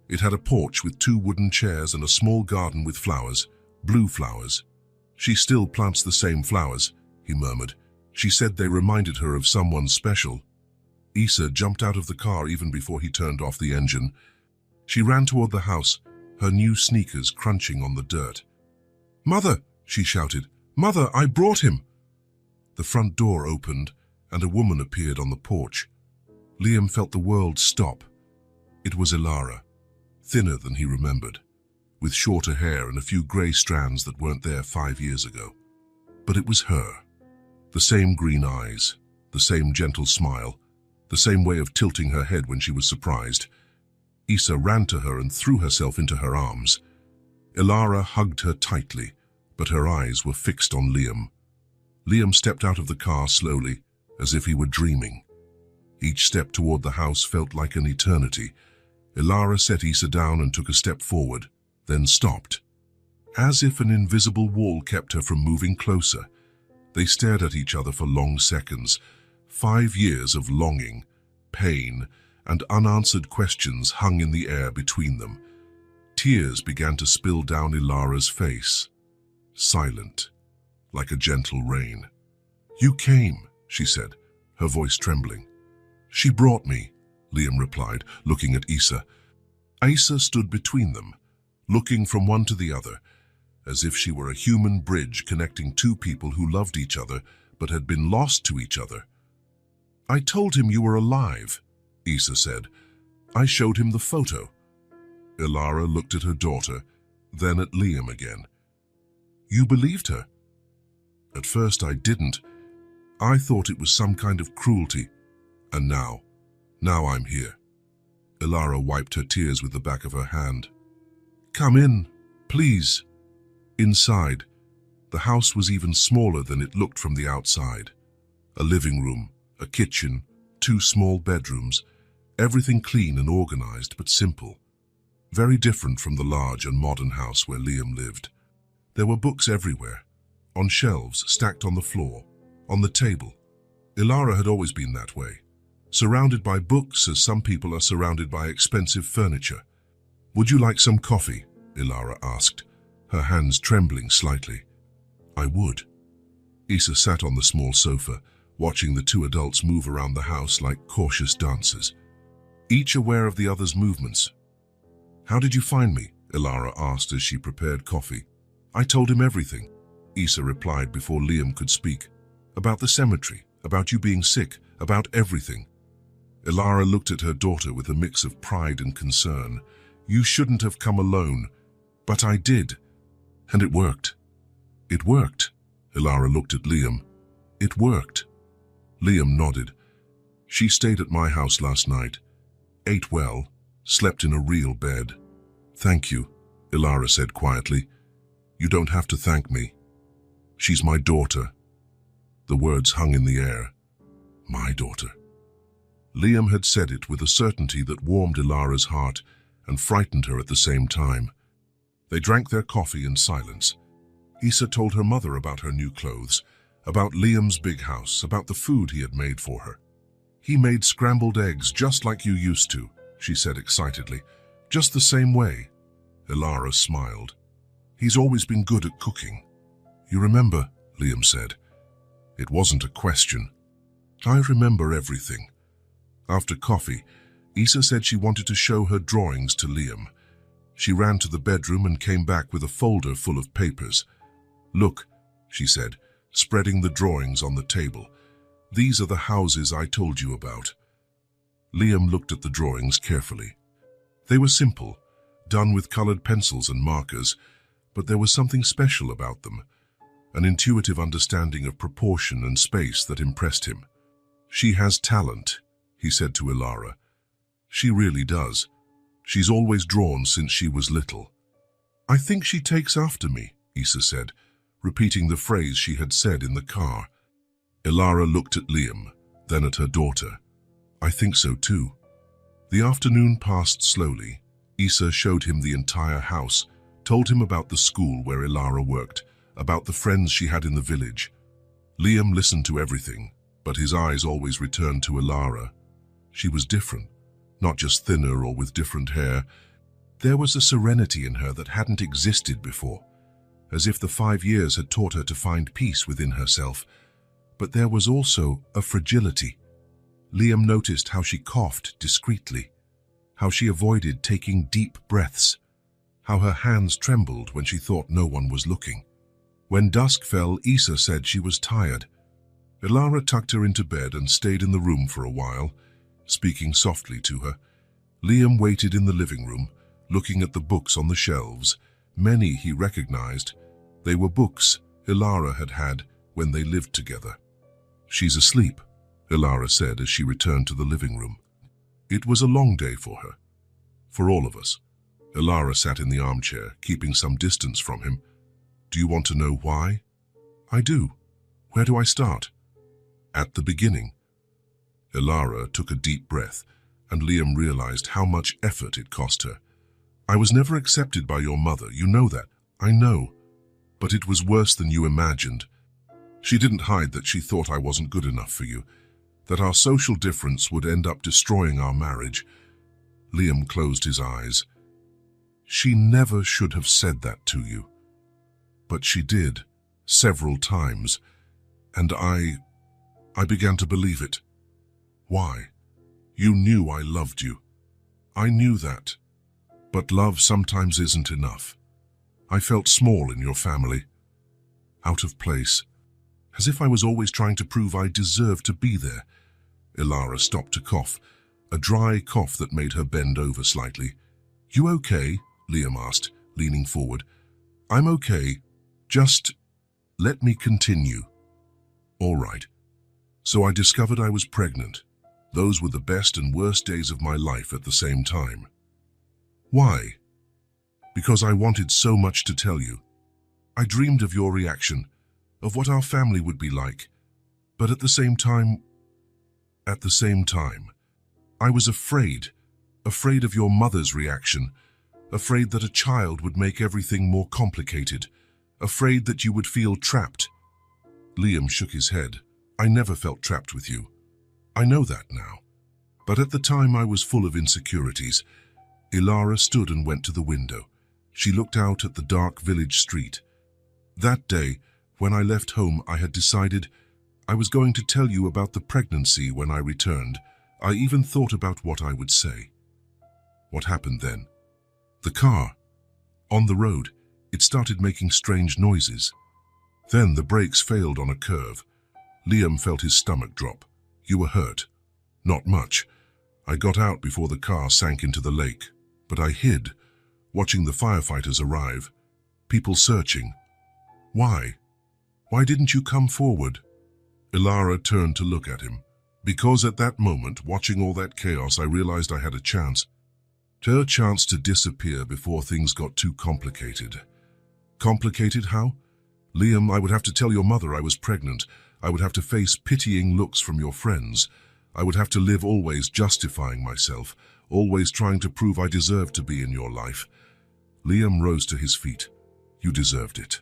It had a porch with 2 wooden chairs and a small garden with flowers, blue flowers. She still plants the same flowers, he murmured. She said they reminded her of someone special. Isa jumped out of the car even before he turned off the engine. She ran toward the house, her new sneakers crunching on the dirt. Mother, she shouted. Mother, I brought him. The front door opened and a woman appeared on the porch. Liam felt the world stop. It was Ilara, thinner than he remembered, with shorter hair and a few grey strands that weren't there 5 years ago. But it was her. The same green eyes, the same gentle smile, the same way of tilting her head when she was surprised. Isa ran to her and threw herself into her arms. Ilara hugged her tightly, but her eyes were fixed on Liam. Liam stepped out of the car slowly, as if he were dreaming. Each step toward the house felt like an eternity. Ilara set Isa down and took a step forward, then stopped. As if an invisible wall kept her from moving closer, they stared at each other for long seconds. 5 years of longing, pain, and unanswered questions hung in the air between them. Tears began to spill down Ilara's face, silent, like a gentle rain. You came, she said, her voice trembling. She brought me, Liam replied, looking at Isa. Isa stood between them, looking from one to the other, as if she were a human bridge connecting 2 people who loved each other but had been lost to each other. I told him you were alive, Isa said. I showed him the photo. Ilara looked at her daughter, then at Liam again. You believed her? At first I didn't. I thought it was some kind of cruelty. And now I'm here. Ilara wiped her tears with the back of her hand. Come in, please. Inside, the house was even smaller than it looked from the outside. A living room, a kitchen, 2 small bedrooms, everything clean and organized but simple. Very different from the large and modern house where Liam lived. There were books everywhere, on shelves stacked on the floor, on the table. Ilara had always been that way, surrounded by books as some people are surrounded by expensive furniture. Would you like some coffee? Ilara asked, her hands trembling slightly. I would. Isa sat on the small sofa, watching the 2 adults move around the house like cautious dancers, each aware of the other's movements. How did you find me? Ilara asked as she prepared coffee. I told him everything, Isa replied before Liam could speak. About the cemetery, about you being sick, about everything. Ilara looked at her daughter with a mix of pride and concern. You shouldn't have come alone. But I did. And it worked. It worked. Ilara looked at Liam. It worked. Liam nodded. She stayed at my house last night. Ate well. Slept in a real bed. Thank you, Ilara said quietly. You don't have to thank me. She's my daughter. The words hung in the air. My daughter. Liam had said it with a certainty that warmed Ilara's heart and frightened her at the same time. They drank their coffee in silence. Issa told her mother about her new clothes, about Liam's big house, about the food he had made for her. He made scrambled eggs just like you used to, she said excitedly. Just the same way. Ilara smiled. He's always been good at cooking. You remember, Liam said. It wasn't a question. I remember everything. After coffee, Issa said she wanted to show her drawings to Liam. She ran to the bedroom and came back with a folder full of papers. Look, she said, spreading the drawings on the table. These are the houses I told you about. Liam looked at the drawings carefully. They were simple, done with colored pencils and markers, but there was something special about them, an intuitive understanding of proportion and space that impressed him. She has talent, he said to Ilara. She really does. She's always drawn since she was little. I think she takes after me, Issa said, repeating the phrase she had said in the car. Ilara looked at Liam, then at her daughter. I think so too. The afternoon passed slowly. Issa showed him the entire house, told him about the school where Ilara worked, about the friends she had in the village. Liam listened to everything, but his eyes always returned to Ilara. She was different, not just thinner or with different hair. There was a serenity in her that hadn't existed before, as if the 5 years had taught her to find peace within herself. But there was also a fragility. Liam noticed how she coughed discreetly, how she avoided taking deep breaths, how her hands trembled when she thought no one was looking. When dusk fell, Issa said she was tired. Ilara tucked her into bed and stayed in the room for a while, speaking softly to her. Liam waited in the living room, looking at the books on the shelves. Many he recognized. They were books Ilara had had when they lived together. She's asleep, Ilara said as she returned to the living room. It was a long day for her. For all of us. Ilara sat in the armchair, keeping some distance from him. Do you want to know why? I do. Where do I start? At the beginning. Ilara took a deep breath, and Liam realized how much effort it cost her. I was never accepted by your mother, you know that. I know. But it was worse than you imagined. She didn't hide that she thought I wasn't good enough for you, that our social difference would end up destroying our marriage. Liam closed his eyes. She never should have said that to you. But she did, several times, and I began to believe it. Why? You knew I loved you. I knew that. But love sometimes isn't enough. I felt small in your family, out of place, as if I was always trying to prove I deserved to be there. Ilara stopped to cough, a dry cough that made her bend over slightly. You okay? Liam asked, leaning forward. I'm okay. Just let me continue. All right. So I discovered I was pregnant. Those were the best and worst days of my life at the same time. Why? Because I wanted so much to tell you. I dreamed of your reaction, of what our family would be like. But at the same time, I was afraid of your mother's reaction, afraid that a child would make everything more complicated, afraid that you would feel trapped. Liam shook his head. I never felt trapped with you. I know that now. But at the time I was full of insecurities. Ilara stood and went to the window. She looked out at the dark village street. That day, when I left home, I had decided I was going to tell you about the pregnancy when I returned. I even thought about what I would say. What happened then? The car. On the road, it started making strange noises. Then the brakes failed on a curve. Liam felt his stomach drop. You were hurt. Not much. I got out before the car sank into the lake. But I hid, watching the firefighters arrive, people searching. Why? Why didn't you come forward? Ilara turned to look at him. Because at that moment, watching all that chaos, I realized I had a chance. A chance to disappear before things got too complicated. Complicated how? Liam, I would have to tell your mother I was pregnant. I would have to face pitying looks from your friends. I would have to live always justifying myself, always trying to prove I deserved to be in your life. Liam rose to his feet. You deserved it.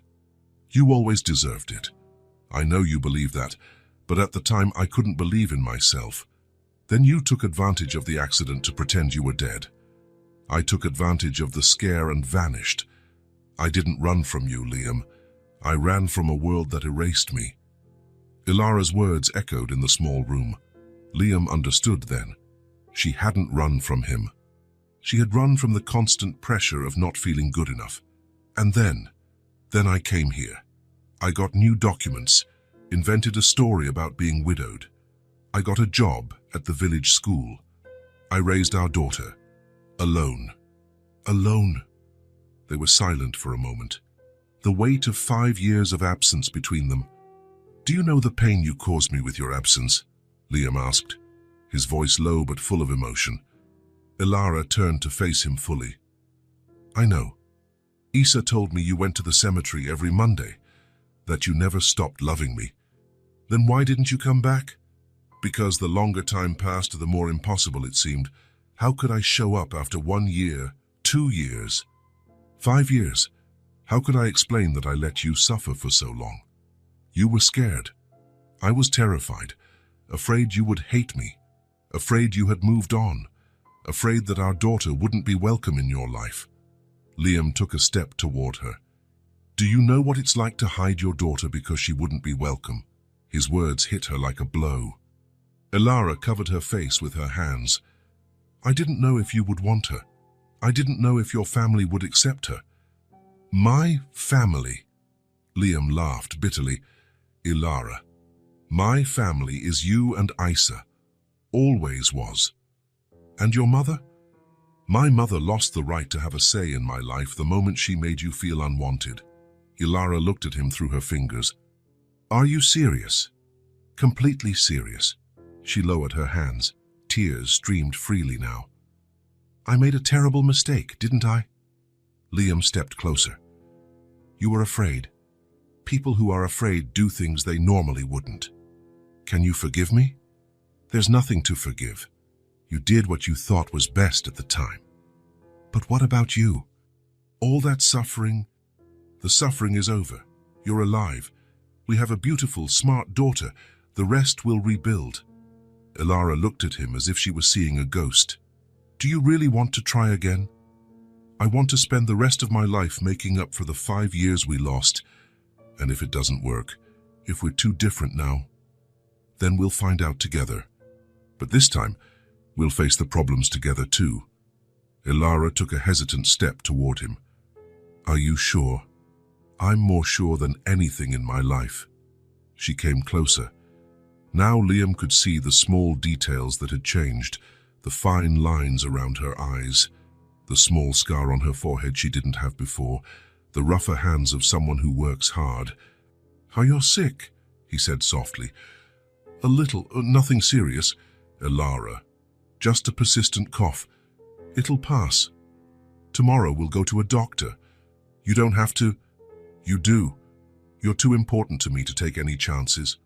You always deserved it. I know you believe that, but at the time I couldn't believe in myself. Then you took advantage of the accident to pretend you were dead. I took advantage of the scare and vanished. I didn't run from you, Liam. I ran from a world that erased me. Ilara's words echoed in the small room. Liam understood then. She hadn't run from him. She had run from the constant pressure of not feeling good enough. And then I came here. I got new documents, invented a story about being widowed. I got a job at the village school. I raised our daughter. Alone. Alone. They were silent for a moment. The weight of 5 years of absence between them. Do you know the pain you caused me with your absence? Liam asked, his voice low but full of emotion. Ilara turned to face him fully. I know. Isa told me you went to the cemetery every Monday, that you never stopped loving me. Then why didn't you come back? Because the longer time passed, the more impossible it seemed. How could I show up after 1 year, 2 years, 5 years? How could I explain that I let you suffer for so long? You were scared. I was terrified, afraid you would hate me, afraid you had moved on, afraid that our daughter wouldn't be welcome in your life. Liam took a step toward her. Do you know what it's like to hide your daughter because she wouldn't be welcome? His words hit her like a blow. Ilara covered her face with her hands. I didn't know if you would want her. I didn't know if your family would accept her. My family? Liam laughed bitterly. Ilara, my family is you and Isa. Always was. And your mother? My mother lost the right to have a say in my life the moment she made you feel unwanted. Ilara looked at him through her fingers. Are you serious? Completely serious. She lowered her hands. Tears streamed freely now. I made a terrible mistake, didn't I? Liam stepped closer. You were afraid. People who are afraid do things they normally wouldn't. Can you forgive me? There's nothing to forgive. You did what you thought was best at the time. But what about you? All that suffering, the suffering is over. You're alive. We have a beautiful, smart daughter. The rest will rebuild. Ilara looked at him as if she was seeing a ghost. Do you really want to try again? I want to spend the rest of my life making up for the 5 years we lost. And if it doesn't work, if we're too different now, then we'll find out together. But this time, we'll face the problems together too. Ilara took a hesitant step toward him. Are you sure? I'm more sure than anything in my life. She came closer. Now Liam could see the small details that had changed, the fine lines around her eyes, the small scar on her forehead she didn't have before, the rougher hands of someone who works hard. How you're sick, he said softly. A little, nothing serious, Ilara. Just a persistent cough. It'll pass. Tomorrow we'll go to a doctor. You don't have to. You do. You're too important to me to take any chances.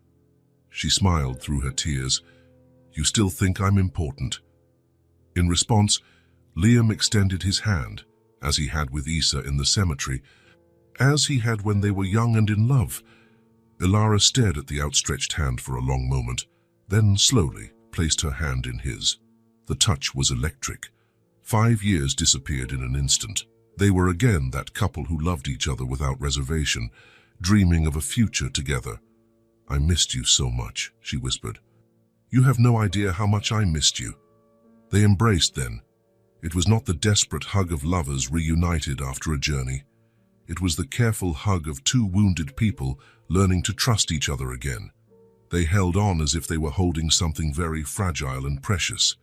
She smiled through her tears. You still think I'm important? In response, Liam extended his hand, as he had with Isa in the cemetery, as he had when they were young and in love. Ilara stared at the outstretched hand for a long moment, then slowly placed her hand in his. The touch was electric. 5 years disappeared in an instant. They were again that couple who loved each other without reservation, dreaming of a future together. I missed you so much, she whispered. You have no idea how much I missed you. They embraced then. It was not the desperate hug of lovers reunited after a journey. It was the careful hug of two wounded people learning to trust each other again. They held on as if they were holding something very fragile and precious.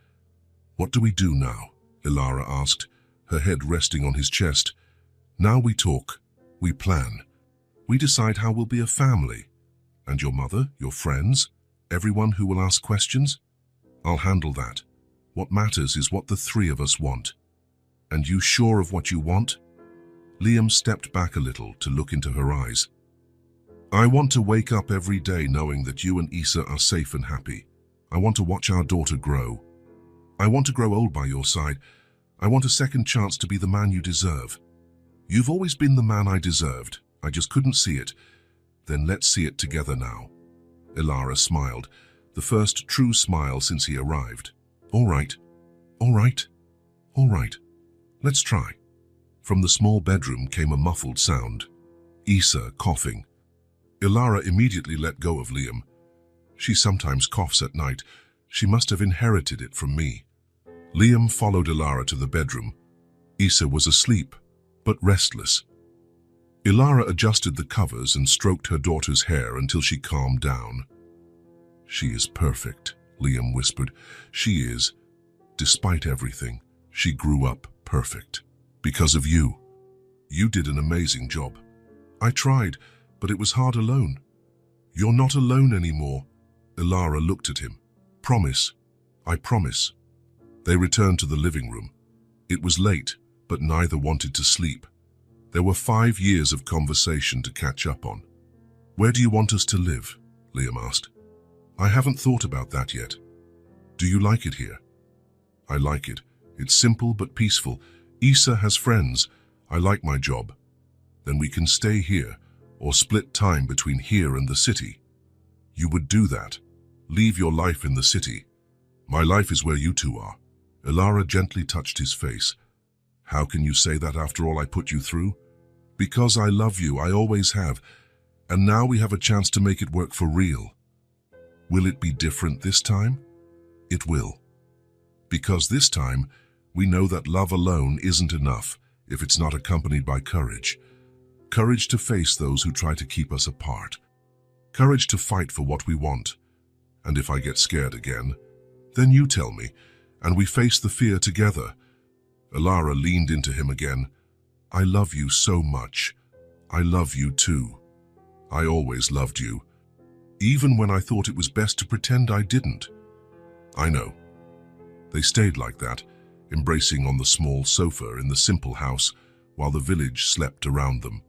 What do we do now? Ilara asked, her head resting on his chest. "Now we talk, we plan. We decide how we'll be a family. And your mother, your friends, everyone who will ask questions? I'll handle that. What matters is what the three of us want. And you sure of what you want?" Liam stepped back a little to look into her eyes. "I want to wake up every day knowing that you and Issa are safe and happy. I want to watch our daughter grow. I want to grow old by your side. I want a second chance to be the man you deserve. You've always been the man I deserved. I just couldn't see it. Then let's see it together now." Ilara smiled, the first true smile since he arrived. "All right, all right, all right. Let's try." From the small bedroom came a muffled sound. Issa coughing. Ilara immediately let go of Liam. "She sometimes coughs at night. She must have inherited it from me." Liam followed Ilara to the bedroom. Issa was asleep, but restless. Ilara adjusted the covers and stroked her daughter's hair until she calmed down. "She is perfect," Liam whispered. "She is. Despite everything, she grew up perfect. Because of you. You did an amazing job. I tried, but it was hard alone." "You're not alone anymore." Ilara looked at him. "Promise. I promise." They returned to the living room. It was late, but neither wanted to sleep. There were 5 years of conversation to catch up on. "Where do you want us to live?" Liam asked. "I haven't thought about that yet." "Do you like it here?" "I like it. It's simple but peaceful. Issa has friends. I like my job." "Then we can stay here, or split time between here and the city." "You would do that? Leave your life in the city?" "My life is where you two are." Ilara gently touched his face. "How can you say that after all I put you through?" "Because I love you, I always have. And now we have a chance to make it work for real." "Will it be different this time?" "It will. Because this time, we know that love alone isn't enough if it's not accompanied by courage. Courage to face those who try to keep us apart. Courage to fight for what we want. And if I get scared again, then you tell me, and we face the fear together." Ilara leaned into him again. "I love you so much. I love you too. I always loved you, even when I thought it was best to pretend I didn't." "I know." They stayed like that, embracing on the small sofa in the simple house while the village slept around them.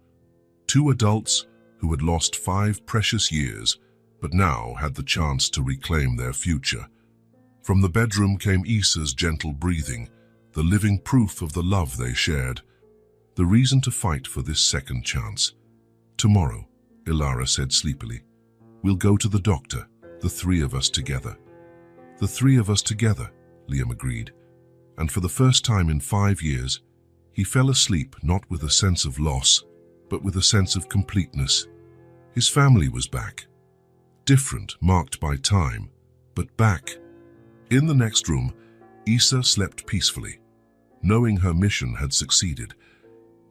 Two adults who had lost 5 precious years, but now had the chance to reclaim their future. From the bedroom came Issa's gentle breathing, the living proof of the love they shared. The reason to fight for this second chance. "Tomorrow," Ilara said sleepily, "we'll go to the doctor, the 3 of us together." "The 3 of us together," Liam agreed. And for the first time in 5 years, he fell asleep not with a sense of loss, but with a sense of completeness. His family was back. Different, marked by time, but back. In the next room, Issa slept peacefully, knowing her mission had succeeded,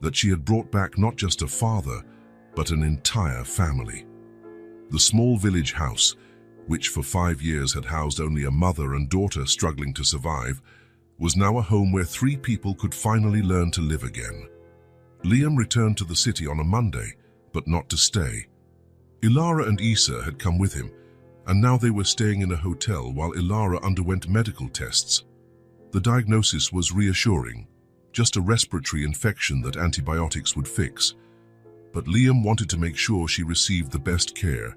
that she had brought back not just a father, but an entire family. The small village house, which for 5 years had housed only a mother and daughter struggling to survive, was now a home where 3 people could finally learn to live again. Liam returned to the city on a Monday, but not to stay. Ilara and Issa had come with him, and now they were staying in a hotel while Ilara underwent medical tests. The diagnosis was reassuring, just a respiratory infection that antibiotics would fix. But Liam wanted to make sure she received the best care.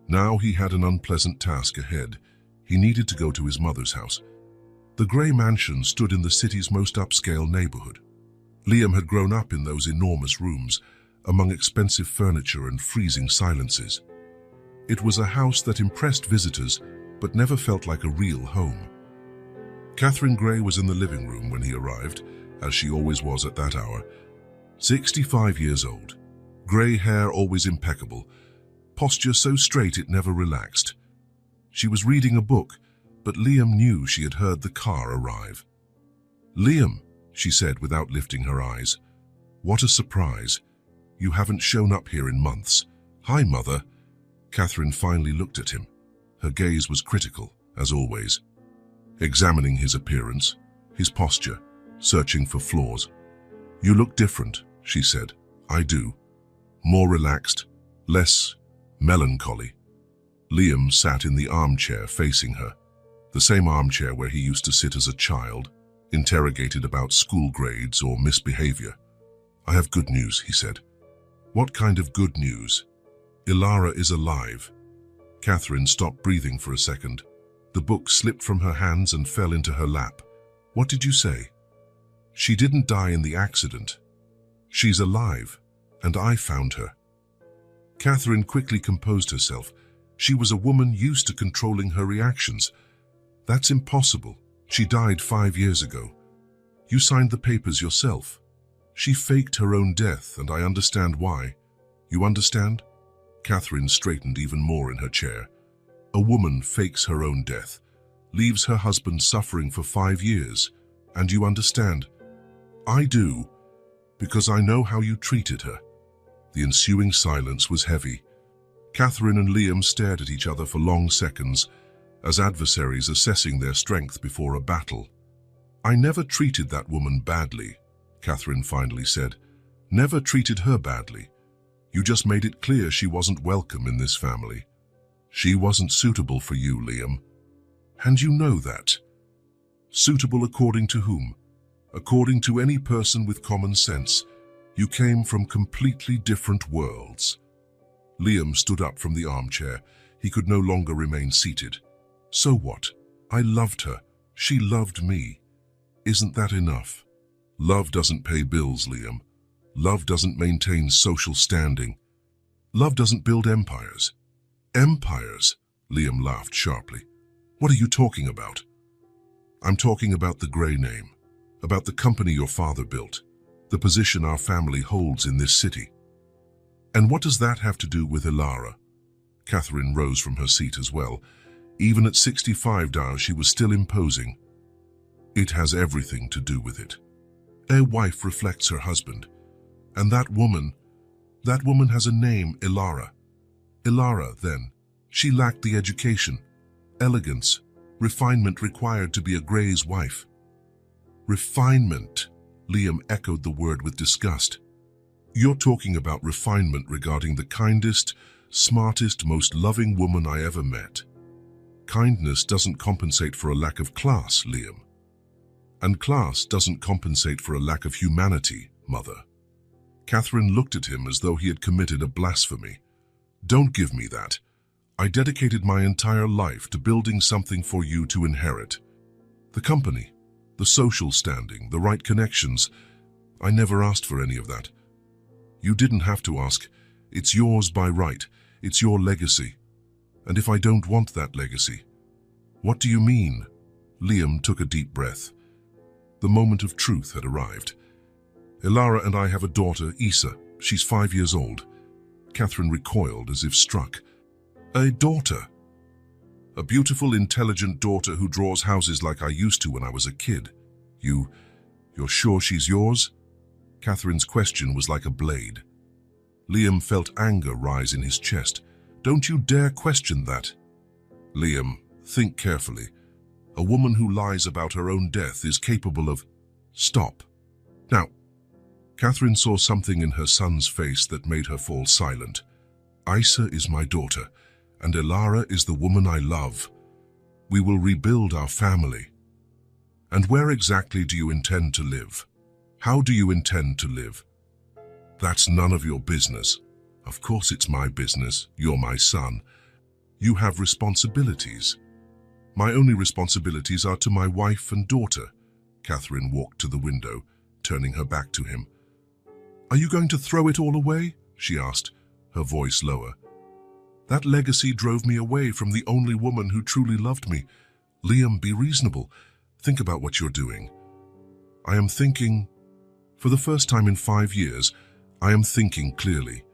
Now he had an unpleasant task ahead. He needed to go to his mother's house. The grey mansion stood in the city's most upscale neighborhood. Liam had grown up in those enormous rooms, among expensive furniture and freezing silences. It was a house that impressed visitors, but never felt like a real home. Catherine Gray was in the living room when he arrived, as she always was at that hour. 65 years old, grey hair always impeccable, posture so straight it never relaxed. She was reading a book, but Liam knew she had heard the car arrive. "Liam," she said without lifting her eyes. "What a surprise. You haven't shown up here in months." "Hi, Mother." Catherine finally looked at him. Her gaze was critical, as always, examining his appearance, his posture, searching for flaws. "You look different," she said. "I do. More relaxed, less melancholy." Liam sat in the armchair facing her, the same armchair where he used to sit as a child, interrogated about school grades or misbehavior. "I have good news," he said. "What kind of good news?" "Ilara is alive." Catherine stopped breathing for a second. The book slipped from her hands and fell into her lap. "What did you say?" "She didn't die in the accident. She's alive, and I found her." Catherine quickly composed herself. She was a woman used to controlling her reactions. "That's impossible. She died 5 years ago. You signed the papers yourself. She faked her own death, and I understand why. You understand?" Catherine straightened even more in her chair. "A woman fakes her own death, leaves her husband suffering for 5 years, and you understand?" "I do, because I know how you treated her." The ensuing silence was heavy. Catherine and Liam stared at each other for long seconds, as adversaries assessing their strength before a battle. "I never treated that woman badly," Catherine finally said. "Never treated her badly. You just made it clear she wasn't welcome in this family. She wasn't suitable for you, Liam. And you know that." "Suitable according to whom?" "According to any person with common sense. You came from completely different worlds." Liam stood up from the armchair. He could no longer remain seated. "So what? I loved her. She loved me. Isn't that enough?" "Love doesn't pay bills, Liam. Love doesn't maintain social standing. Love doesn't build empires." "Empires?" Liam laughed sharply. "What are you talking about?" "I'm talking about the Grey name, about the company your father built, the position our family holds in this city." "And what does that have to do with Ilara?" Catherine rose from her seat as well. Even at 65 now, she was still imposing. "It has everything to do with it. A wife reflects her husband. And that woman has a name, Ilara. Ilara, then, she lacked the education, elegance, refinement required to be a Grey's wife." "Refinement," Liam echoed the word with disgust. "You're talking about refinement regarding the kindest, smartest, most loving woman I ever met. Kindness doesn't compensate for a lack of class, Liam. And class doesn't compensate for a lack of humanity, Mother." Catherine looked at him as though he had committed a blasphemy. "Don't give me that. I dedicated my entire life to building something for you to inherit. The company, the social standing, the right connections. I never asked for any of that. You didn't have to ask. It's yours by right. It's your legacy. And if I don't want that legacy?" "What do you mean?" Liam took a deep breath. The moment of truth had arrived. "Ilara and I have a daughter, Issa. She's 5 years old." Catherine recoiled as if struck. "A daughter? A beautiful, intelligent daughter who draws houses like I used to when I was a kid. You're sure she's yours?" Catherine's question was like a blade. Liam felt anger rise in his chest. "Don't you dare question that." "Liam, think carefully. A woman who lies about her own death is capable of—" "Stop." Now, Catherine saw something in her son's face that made her fall silent. "Issa is my daughter, and Ilara is the woman I love. We will rebuild our family." "And where exactly do you intend to live? How do you intend to live?" "That's none of your business." "Of course it's my business. You're my son. You have responsibilities." "My only responsibilities are to my wife and daughter." Catherine walked to the window, turning her back to him. "Are you going to throw it all away?" she asked, her voice lower. "That legacy drove me away from the only woman who truly loved me. Liam, be reasonable. Think about what you're doing." "I am thinking. For the first time in 5 years, I am thinking clearly."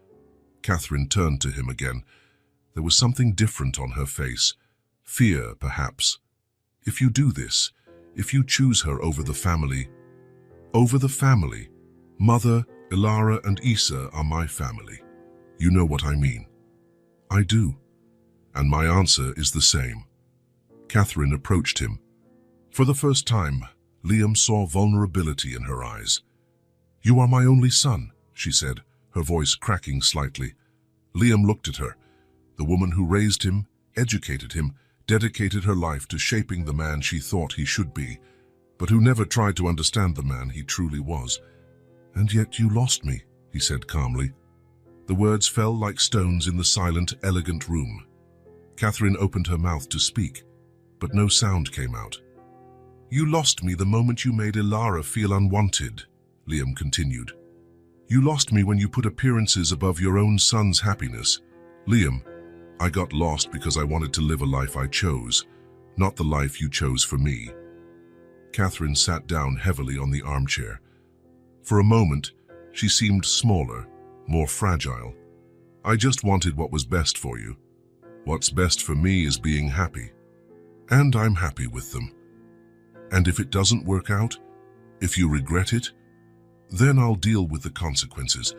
Catherine turned to him again. There was something different on her face. Fear, perhaps. "If you do this, if you choose her over the family, Mother, Ilara and Issa are my family. You know what I mean." "I do. And my answer is the same." Catherine approached him. For the first time, Liam saw vulnerability in her eyes. "You are my only son," she said, her voice cracking slightly. Liam looked at her, the woman who raised him, educated him, dedicated her life to shaping the man she thought he should be, but who never tried to understand the man he truly was. "And yet you lost me," he said calmly. The words fell like stones in the silent, elegant room. Catherine opened her mouth to speak, but no sound came out. "You lost me the moment you made Ilara feel unwanted," Liam continued. "You lost me when you put appearances above your own son's happiness. Liam, I got lost because I wanted to live a life I chose, not the life you chose for me." Catherine sat down heavily on the armchair. For a moment, she seemed smaller, more fragile. "I just wanted what was best for you. What's best for me is being happy. And I'm happy with them. And if it doesn't work out, if you regret it, then I'll deal with the consequences.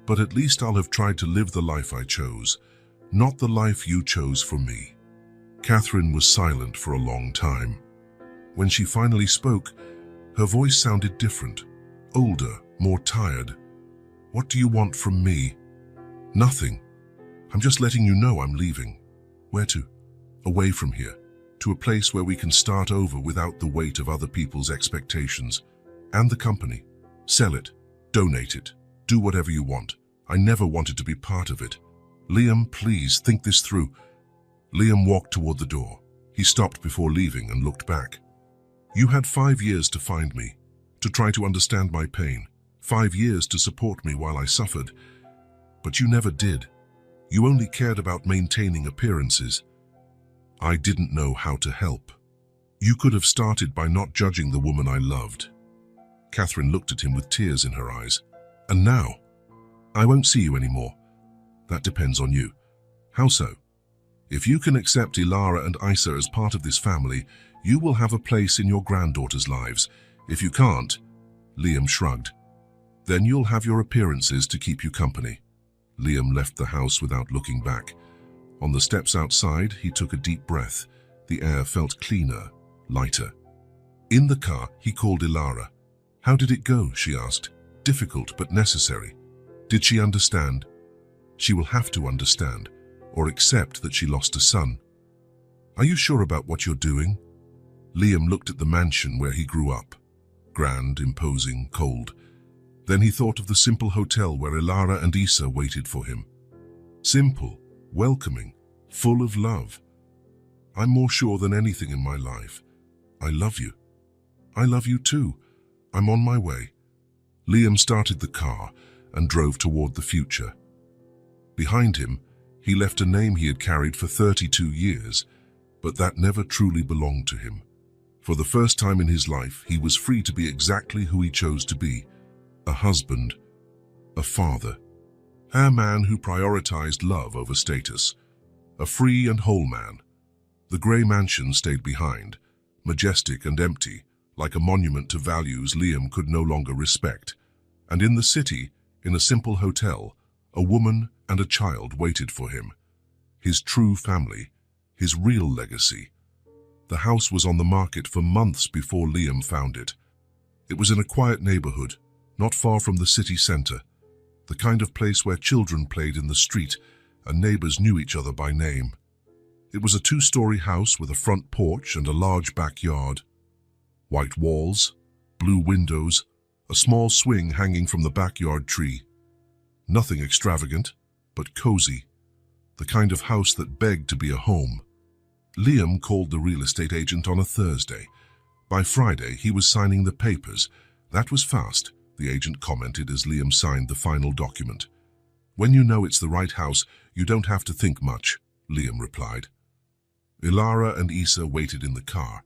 But at least I'll have tried to live the life I chose, not the life you chose for me." Catherine was silent for a long time. When she finally spoke, her voice sounded different, older, more tired. "What do you want from me?" "Nothing. I'm just letting you know I'm leaving." "Where to?" "Away from here, to a place where we can start over without the weight of other people's expectations. And the company. Sell it, donate it, do whatever you want. I never wanted to be part of it." "Liam, please think this through." Liam walked toward the door. He stopped before leaving and looked back. "You had 5 years to find me, to try to understand my pain, 5 years to support me while I suffered. But you never did. You only cared about maintaining appearances. I didn't know how to help. You could have started by not judging the woman I loved." Catherine looked at him with tears in her eyes. "And now? I won't see you anymore. That depends on you." "How so?" "If you can accept Ilara and Isa as part of this family, you will have a place in your granddaughters' lives. If you can't," Liam shrugged, "then you'll have your appearances to keep you company." Liam left the house without looking back. On the steps outside, he took a deep breath. The air felt cleaner, lighter. In the car, he called Ilara. "How did it go?" she asked. "Difficult but necessary." Did she understand? She will have to understand, or accept that she lost a son. "Are you sure about what you're doing?" Liam looked at the mansion where he grew up. Grand, imposing, cold. Then he thought of the simple hotel where Ilara and Isa waited for him. Simple, welcoming, full of love. "I'm more sure than anything in my life. I love you." "I love you too. I'm on my way." Liam started the car and drove toward the future. Behind him, he left a name he had carried for 32 years, but that never truly belonged to him. For the first time in his life, he was free to be exactly who he chose to be: a husband, a father, a man who prioritized love over status, a free and whole man. The grey mansion stayed behind, majestic and empty, like a monument to values Liam could no longer respect. And in the city, in a simple hotel, a woman and a child waited for him. His true family, his real legacy. The house was on the market for months before Liam found it. It was in a quiet neighborhood, not far from the city center, the kind of place where children played in the street and neighbors knew each other by name. It was a 2-story house with a front porch and a large backyard. White walls, blue windows, a small swing hanging from the backyard tree. Nothing extravagant, but cozy, the kind of house that begged to be a home. Liam called the real estate agent on a Thursday. By Friday, he was signing the papers. "That was fast," the agent commented as Liam signed the final document. "When you know it's the right house, you don't have to think much," Liam replied. Ilara and Isa waited in the car.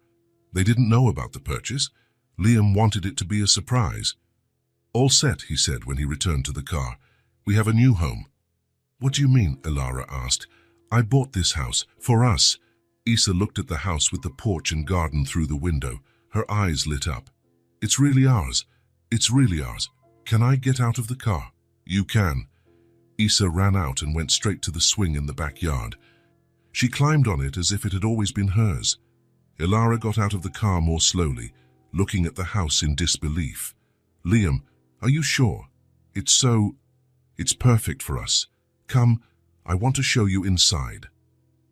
They didn't know about the purchase. Liam wanted it to be a surprise. "All set," he said when he returned to the car. "We have a new home." "What do you mean?" Ilara asked. "I bought this house, for us." Isa looked at the house with the porch and garden through the window. Her eyes lit up. "It's really ours. It's really ours. Can I get out of the car?" "You can." Isa ran out and went straight to the swing in the backyard. She climbed on it as if it had always been hers. Ilara got out of the car more slowly, looking at the house in disbelief. "Liam, are you sure? It's perfect for us. Come, I want to show you inside."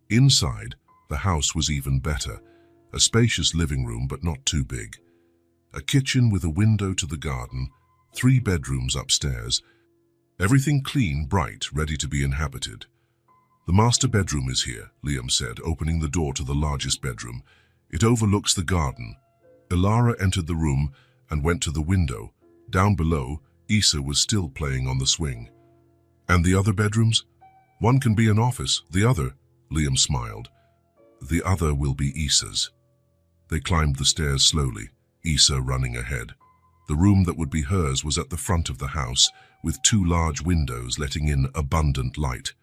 Inside, the house was even better. A spacious living room, but not too big. A kitchen with a window to the garden, 3 bedrooms upstairs. Everything clean, bright, ready to be inhabited. "The master bedroom is here," Liam said, opening the door to the largest bedroom. "It overlooks the garden." Ilara entered the room and went to the window. Down below, Issa was still playing on the swing. "And the other bedrooms? One can be an office, the other," Liam smiled. "The other will be Issa's." They climbed the stairs slowly, Issa running ahead. The room that would be hers was at the front of the house, with 2 large windows letting in abundant light.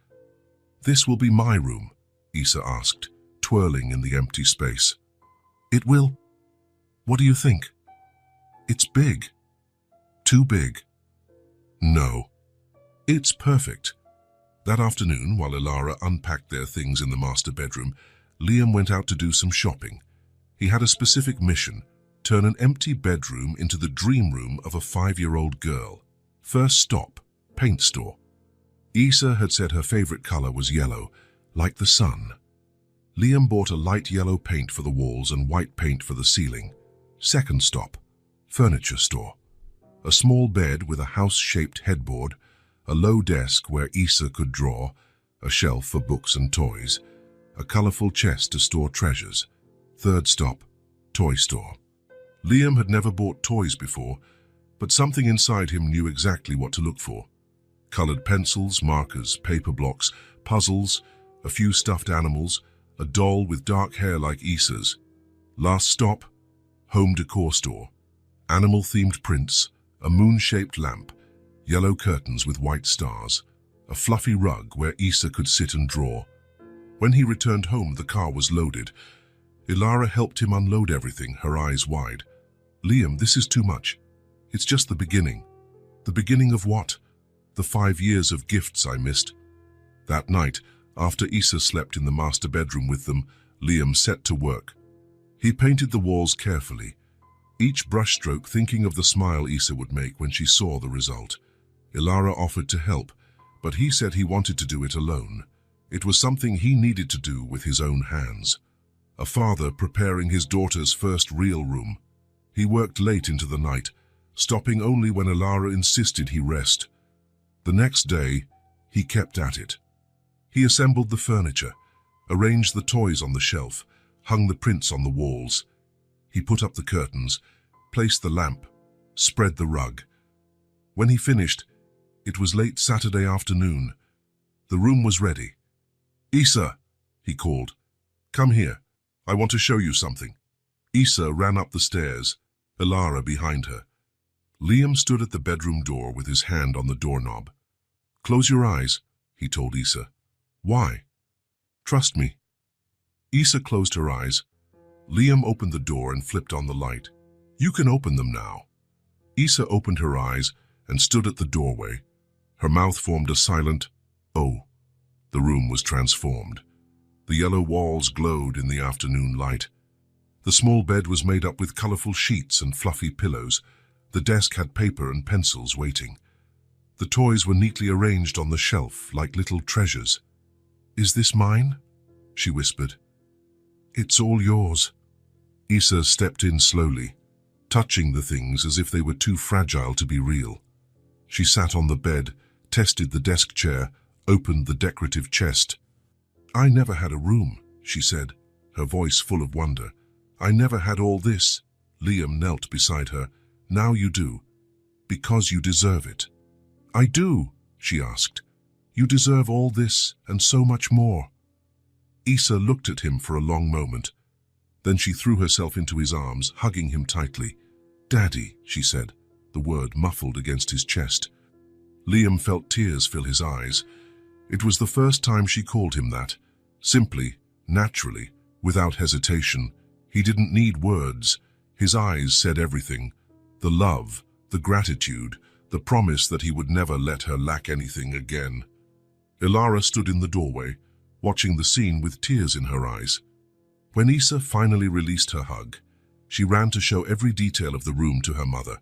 "This will be my room?" Issa asked, twirling in the empty space. "It will? What do you think?" "It's big." "Too big?" "No. It's perfect." That afternoon, while Ilara unpacked their things in the master bedroom, Liam went out to do some shopping. He had a specific mission: turn an empty bedroom into the dream room of a 5-year-old girl. First stop, paint store. Issa had said her favorite color was yellow, like the sun. Liam bought a light yellow paint for the walls and white paint for the ceiling. Second stop, furniture store. A small bed with a house-shaped headboard, a low desk where Issa could draw, a shelf for books and toys, a colorful chest to store treasures. Third stop, toy store. Liam had never bought toys before, but something inside him knew exactly what to look for. Colored pencils, markers, paper blocks, puzzles, a few stuffed animals, a doll with dark hair like Issa's. Last stop, home decor store. Animal-themed prints, a moon-shaped lamp, yellow curtains with white stars, a fluffy rug where Issa could sit and draw. When he returned home, the car was loaded. Ilara helped him unload everything, her eyes wide. "Liam, this is too much. It's just the beginning." "The beginning of what?" "The 5 years of gifts I missed." That night, after Issa slept in the master bedroom with them, Liam set to work. He painted the walls carefully, each brushstroke thinking of the smile Issa would make when she saw the result. Ilara offered to help, but he said he wanted to do it alone. It was something he needed to do with his own hands. A father preparing his daughter's first real room. He worked late into the night, stopping only when Ilara insisted he rest. The next day, he kept at it. He assembled the furniture, arranged the toys on the shelf, hung the prints on the walls. He put up the curtains, placed the lamp, spread the rug. When he finished, it was late Saturday afternoon. The room was ready. "Issa," he called, "come here. I want to show you something." Issa ran up the stairs, Ilara behind her. Liam stood at the bedroom door with his hand on the doorknob. "Close your eyes," he told Issa. "Why?" "Trust me." Issa closed her eyes. Liam opened the door and flipped on the light. "You can open them now." Issa opened her eyes and stood at the doorway. Her mouth formed a silent "Oh." The room was transformed. The yellow walls glowed in the afternoon light. The small bed was made up with colorful sheets and fluffy pillows. The desk had paper and pencils waiting. The toys were neatly arranged on the shelf like little treasures. "Is this mine?" she whispered. "It's all yours." Issa stepped in slowly, touching the things as if they were too fragile to be real. She sat on the bed, tested the desk chair, opened the decorative chest. "I never had a room," she said, her voice full of wonder. "I never had all this." Liam knelt beside her. "Now you do, because you deserve it." "I do," she asked. "You deserve all this and so much more." Issa looked at him for a long moment. Then she threw herself into his arms, hugging him tightly. "Daddy," she said, the word muffled against his chest. Liam felt tears fill his eyes. It was the first time she called him that, simply, naturally, without hesitation. He didn't need words. His eyes said everything. The love, the gratitude, the promise that he would never let her lack anything again. Ilara stood in the doorway, watching the scene with tears in her eyes. When Issa finally released her hug, She ran to show every detail of the room to her mother.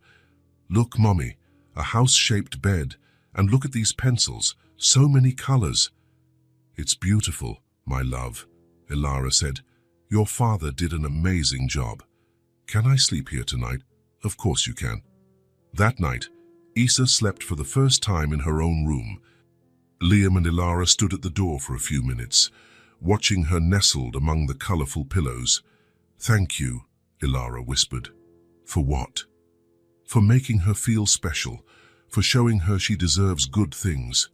"Look, Mommy, a house-shaped bed, and look at these pencils, so many colors." "It's beautiful, my love," Ilara said. "Your father did an amazing job. Can I sleep here tonight?" "Of course you can." That night, Issa slept for the first time in her own room. Liam and Ilara stood at the door for a few minutes, watching her nestled among the colorful pillows. "Thank you," Ilara whispered. "For what?" "For making her feel special, for showing her she deserves good things.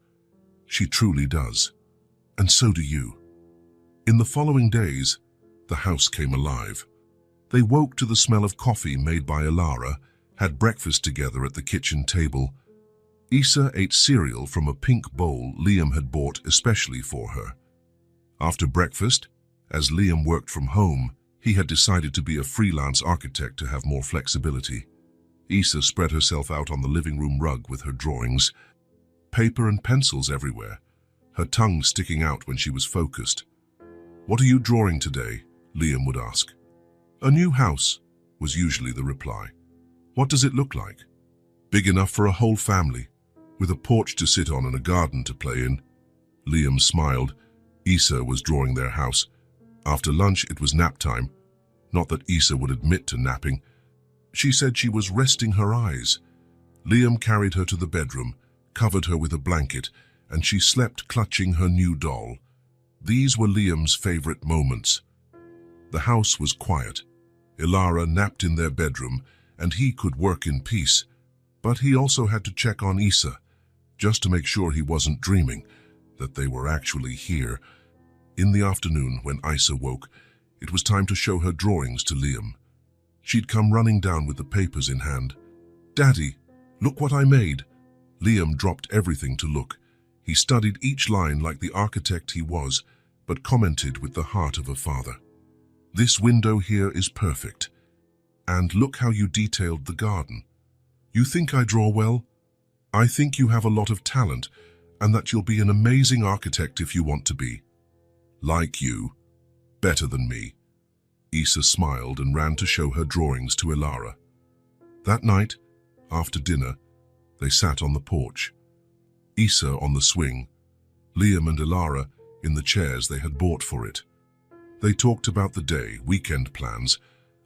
She truly does. And so do you." In the following days, the house came alive. They woke to the smell of coffee made by Ilara, had breakfast together at the kitchen table. Issa ate cereal from a pink bowl Liam had bought especially for her. After breakfast, as Liam worked from home, he had decided to be a freelance architect to have more flexibility. Issa spread herself out on the living room rug with her drawings, paper and pencils everywhere, her tongue sticking out when she was focused. "What are you drawing today?" Liam would ask. "A new house," was usually the reply. "What does it look like?" "Big enough for a whole family, with a porch to sit on and a garden to play in." Liam smiled. Issa was drawing their house. After lunch, it was nap time. Not that Issa would admit to napping. She said she was resting her eyes. Liam carried her to the bedroom, covered her with a blanket, and she slept clutching her new doll. These were Liam's favorite moments. The house was quiet. Ilara napped in their bedroom, and he could work in peace. But he also had to check on Issa, just to make sure he wasn't dreaming, that they were actually here. In the afternoon, when Issa woke, it was time to show her drawings to Liam. She'd come running down with the papers in hand. "Daddy, look what I made." Liam dropped everything to look. He studied each line like the architect he was, but commented with the heart of a father. "This window here is perfect. And look how you detailed the garden. You think I draw well? I think you have a lot of talent, and that you'll be an amazing architect if you want to be. Like you. Better than me." Issa smiled and ran to show her drawings to Ilara. That night, after dinner, they sat on the porch. Issa on the swing, Liam and Ilara in the chairs they had bought for it. They talked about the day, weekend plans,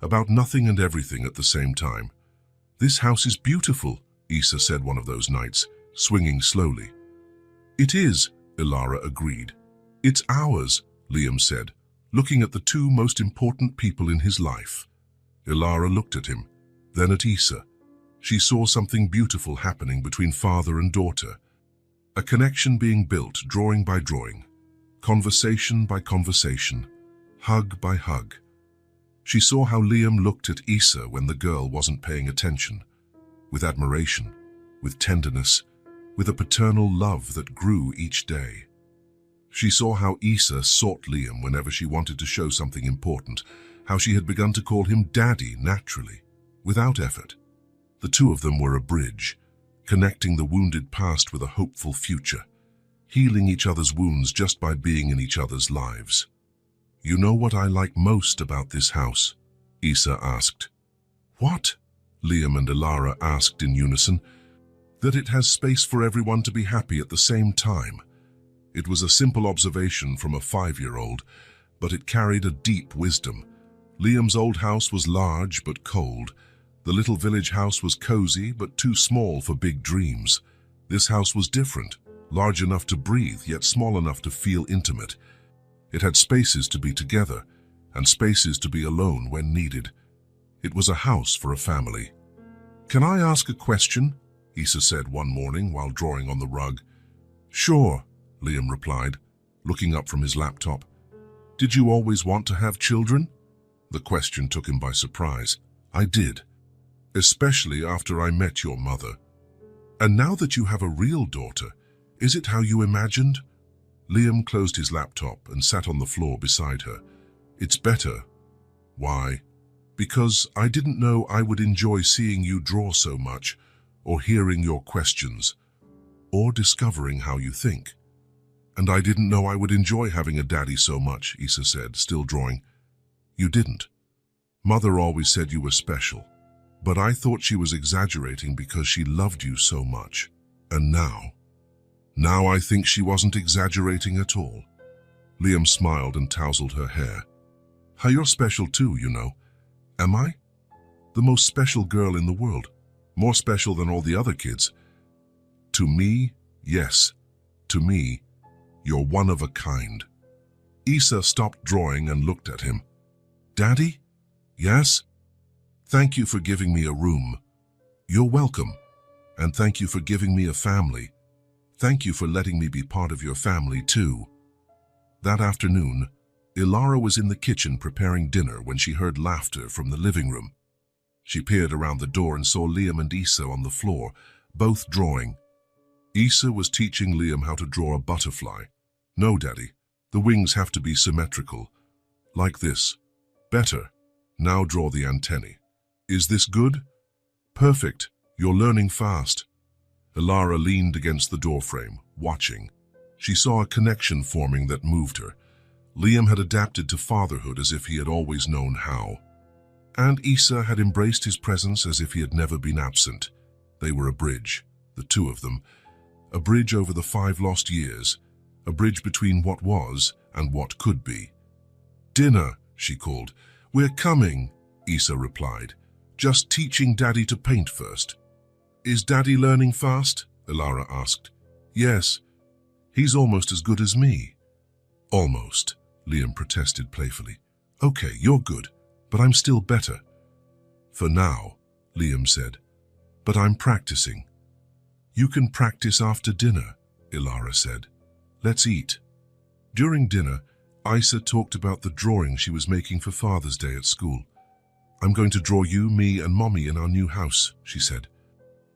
about nothing and everything at the same time. "This house is beautiful," Issa said one of those nights, swinging slowly. "It is," Ilara agreed. "It's ours," Liam said, looking at the two most important people in his life. Ilara looked at him, then at Issa. She saw something beautiful happening between father and daughter. A connection being built drawing by drawing, conversation by conversation, hug by hug. She saw how Liam looked at Issa when the girl wasn't paying attention, with admiration, with tenderness, with a paternal love that grew each day. She saw how Issa sought Liam whenever she wanted to show something important, how she had begun to call him Daddy naturally, without effort. The two of them were a bridge, connecting the wounded past with a hopeful future, healing each other's wounds just by being in each other's lives. "You know what I like most about this house?" Issa asked. "What?" Liam and Ilara asked in unison. "That it has space for everyone to be happy at the same time." It was a simple observation from a 5-year-old, but it carried a deep wisdom. Liam's old house was large but cold. The little village house was cozy but too small for big dreams. This house was different, large enough to breathe, yet small enough to feel intimate. It had spaces to be together, and spaces to be alone when needed. It was a house for a family. "Can I ask a question?" Issa said one morning while drawing on the rug. "Sure," Liam replied, looking up from his laptop. "Did you always want to have children?" The question took him by surprise. "I did. Especially after I met your mother. And now that you have a real daughter, is it how you imagined?" Liam closed his laptop and sat on the floor beside her. "It's better." "Why?" "Because I didn't know I would enjoy seeing you draw so much, or hearing your questions, or discovering how you think. And I didn't know I would enjoy having a daddy so much," Issa said, still drawing. "You didn't?" Mother always said you were special, but I thought she was exaggerating because she loved you so much. And now I think she wasn't exaggerating at all." Liam smiled and tousled her hair. "You're special too, you know." "Am I?" "The most special girl in the world. More special than all the other kids." "To me, yes. To me, you're one of a kind." Issa stopped drawing and looked at him. "Daddy?" "Yes?" "Thank you for giving me a room." "You're welcome. And thank you for giving me a family. Thank you for letting me be part of your family too." That afternoon, Ilara was in the kitchen preparing dinner when she heard laughter from the living room. She peered around the door and saw Liam and Issa on the floor, both drawing. Issa was teaching Liam how to draw a butterfly. "No, Daddy, the wings have to be symmetrical. Like this. Better. Now draw the antennae. Is this good?" "Perfect. You're learning fast." Ilara leaned against the doorframe, watching. She saw a connection forming that moved her. Liam had adapted to fatherhood as if he had always known how. And Issa had embraced his presence as if he had never been absent. They were a bridge, the two of them. A bridge over the 5 lost years. A bridge between what was and what could be. "Dinner," she called. "We're coming," Issa replied. "Just teaching Daddy to paint first." "Is Daddy learning fast?" Ilara asked. "Yes. He's almost as good as me." "Almost," Liam protested playfully. "Okay, you're good, but I'm still better." "For now," Liam said. "But I'm practicing." "You can practice after dinner," Ilara said. "Let's eat." During dinner, Issa talked about the drawing she was making for Father's Day at school. "I'm going to draw you, me, and Mommy in our new house," she said.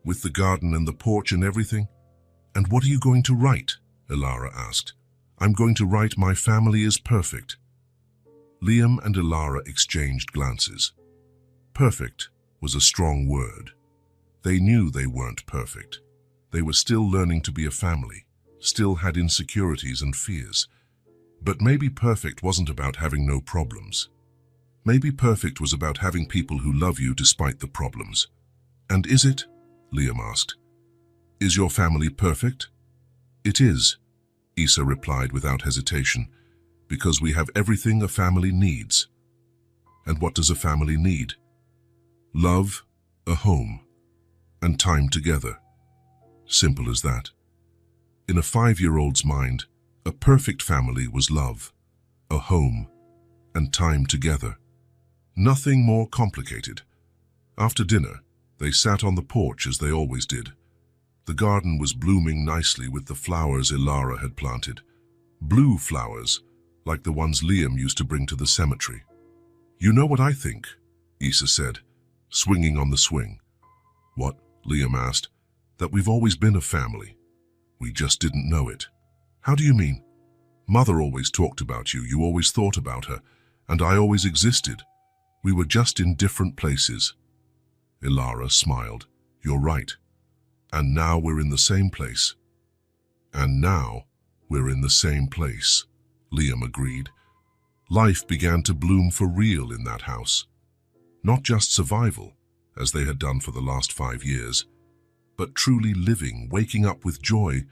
"With the garden and the porch and everything." "And what are you going to write?" Ilara asked. "I'm going to write my family is perfect." Liam and Ilara exchanged glances. Perfect was a strong word. They knew they weren't perfect. They were still learning to be a family, still had insecurities and fears. But maybe perfect wasn't about having no problems. Maybe perfect was about having people who love you despite the problems. "And is it?" Liam asked. "Is your family perfect?" "It is," Issa replied without hesitation, "because we have everything a family needs." "And what does a family need?" "Love, a home, and time together." Simple as that. In a 5-year-old's mind, a perfect family was love, a home, and time together. Nothing more complicated. After dinner, they sat on the porch as they always did. The garden was blooming nicely with the flowers Ilara had planted. Blue flowers, like the ones Liam used to bring to the cemetery. "You know what I think?" Issa said, swinging on the swing. "What?" Liam asked. "That we've always been a family. We just didn't know it." "How do you mean?" "Mother always talked about you, you always thought about her, and I always existed. We were just in different places." Ilara smiled. "You're right. And now we're in the same place." "And now we're in the same place," Liam agreed. Life began to bloom for real in that house. Not just survival, as they had done for the last 5 years, but truly living, waking up with joy,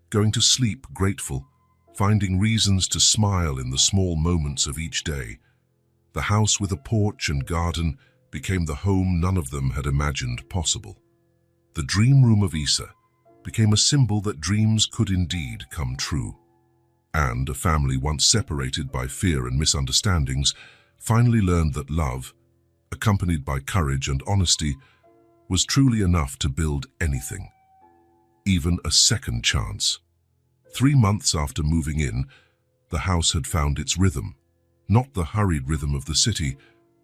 going to sleep grateful, finding reasons to smile in the small moments of each day. The house with a porch and garden became the home none of them had imagined possible. The dream room of Issa became a symbol that dreams could indeed come true. And a family once separated by fear and misunderstandings finally learned that love, accompanied by courage and honesty, was truly enough to build anything, even a second chance. 3 months after moving in, the house had found its rhythm, not the hurried rhythm of the city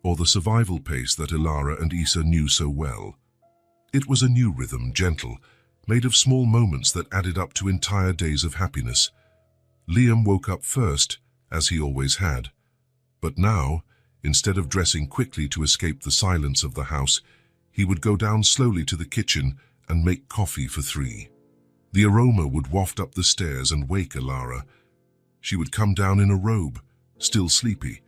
or the survival pace that Ilara and Issa knew so well. It was a new rhythm, gentle, made of small moments that added up to entire days of happiness. Liam woke up first, as he always had. But now, instead of dressing quickly to escape the silence of the house, he would go down slowly to the kitchen and make coffee for 3. The aroma would waft up the stairs and wake Ilara. She would come down in a robe, still sleepy.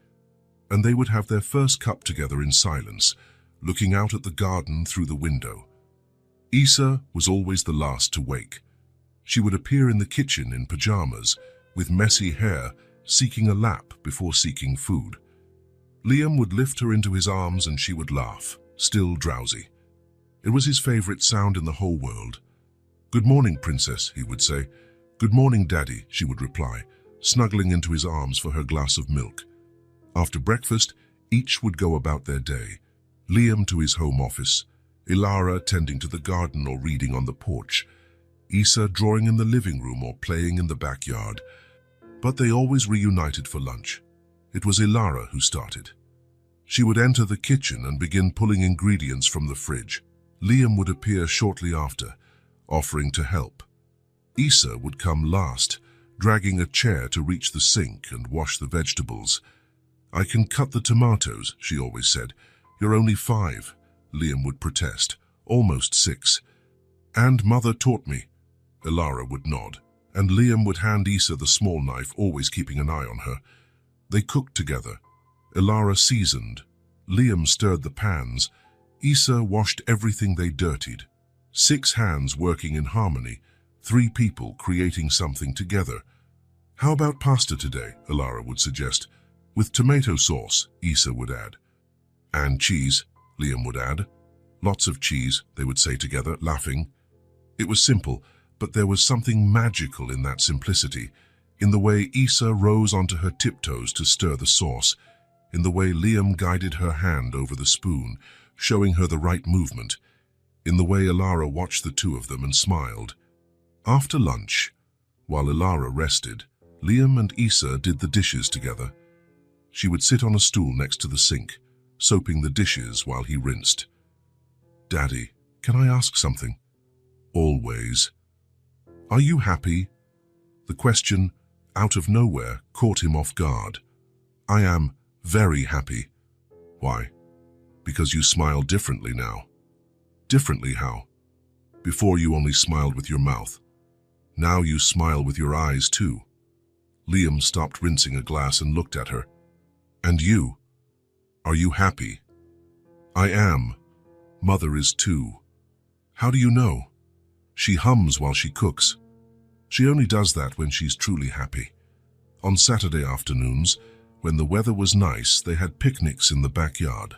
and they would have their first cup together in silence, looking out at the garden through the window. Issa was always the last to wake. She would appear in the kitchen in pajamas, with messy hair, seeking a lap before seeking food. Liam would lift her into his arms and she would laugh, still drowsy. It was his favorite sound in the whole world. "Good morning, princess," he would say. "Good morning, daddy," she would reply, snuggling into his arms for her glass of milk. After breakfast, each would go about their day. Liam to his home office, Ilara tending to the garden or reading on the porch, Issa drawing in the living room or playing in the backyard. But they always reunited for lunch. It was Ilara who started. She would enter the kitchen and begin pulling ingredients from the fridge. Liam would appear shortly after, offering to help. Issa would come last, dragging a chair to reach the sink and wash the vegetables. "I can cut the tomatoes," she always said. "You're only 5, Liam would protest, "almost 6. "And mother taught me," Ilara would nod, and Liam would hand Issa the small knife, always keeping an eye on her. They cooked together. Ilara seasoned. Liam stirred the pans. Issa washed everything they dirtied. 6 hands working in harmony, 3 people creating something together. "How about pasta today?" Ilara would suggest. "With tomato sauce," Issa would add. "And cheese," Liam would add. "Lots of cheese," they would say together, laughing. It was simple, but there was something magical in that simplicity, in the way Issa rose onto her tiptoes to stir the sauce, in the way Liam guided her hand over the spoon, showing her the right movement, in the way Ilara watched the two of them and smiled. After lunch, while Ilara rested, Liam and Issa did the dishes together. She would sit on a stool next to the sink, soaping the dishes while he rinsed. "Daddy, can I ask something?" "Always." "Are you happy?" The question, out of nowhere, caught him off guard. "I am very happy." "Why?" "Because you smile differently now." "Differently how?" "Before you only smiled with your mouth. Now you smile with your eyes too." Liam stopped rinsing a glass and looked at her. "And you? Are you happy?" "I am. Mother is too." "How do you know?" "She hums while she cooks. She only does that when she's truly happy." On Saturday afternoons, when the weather was nice, they had picnics in the backyard.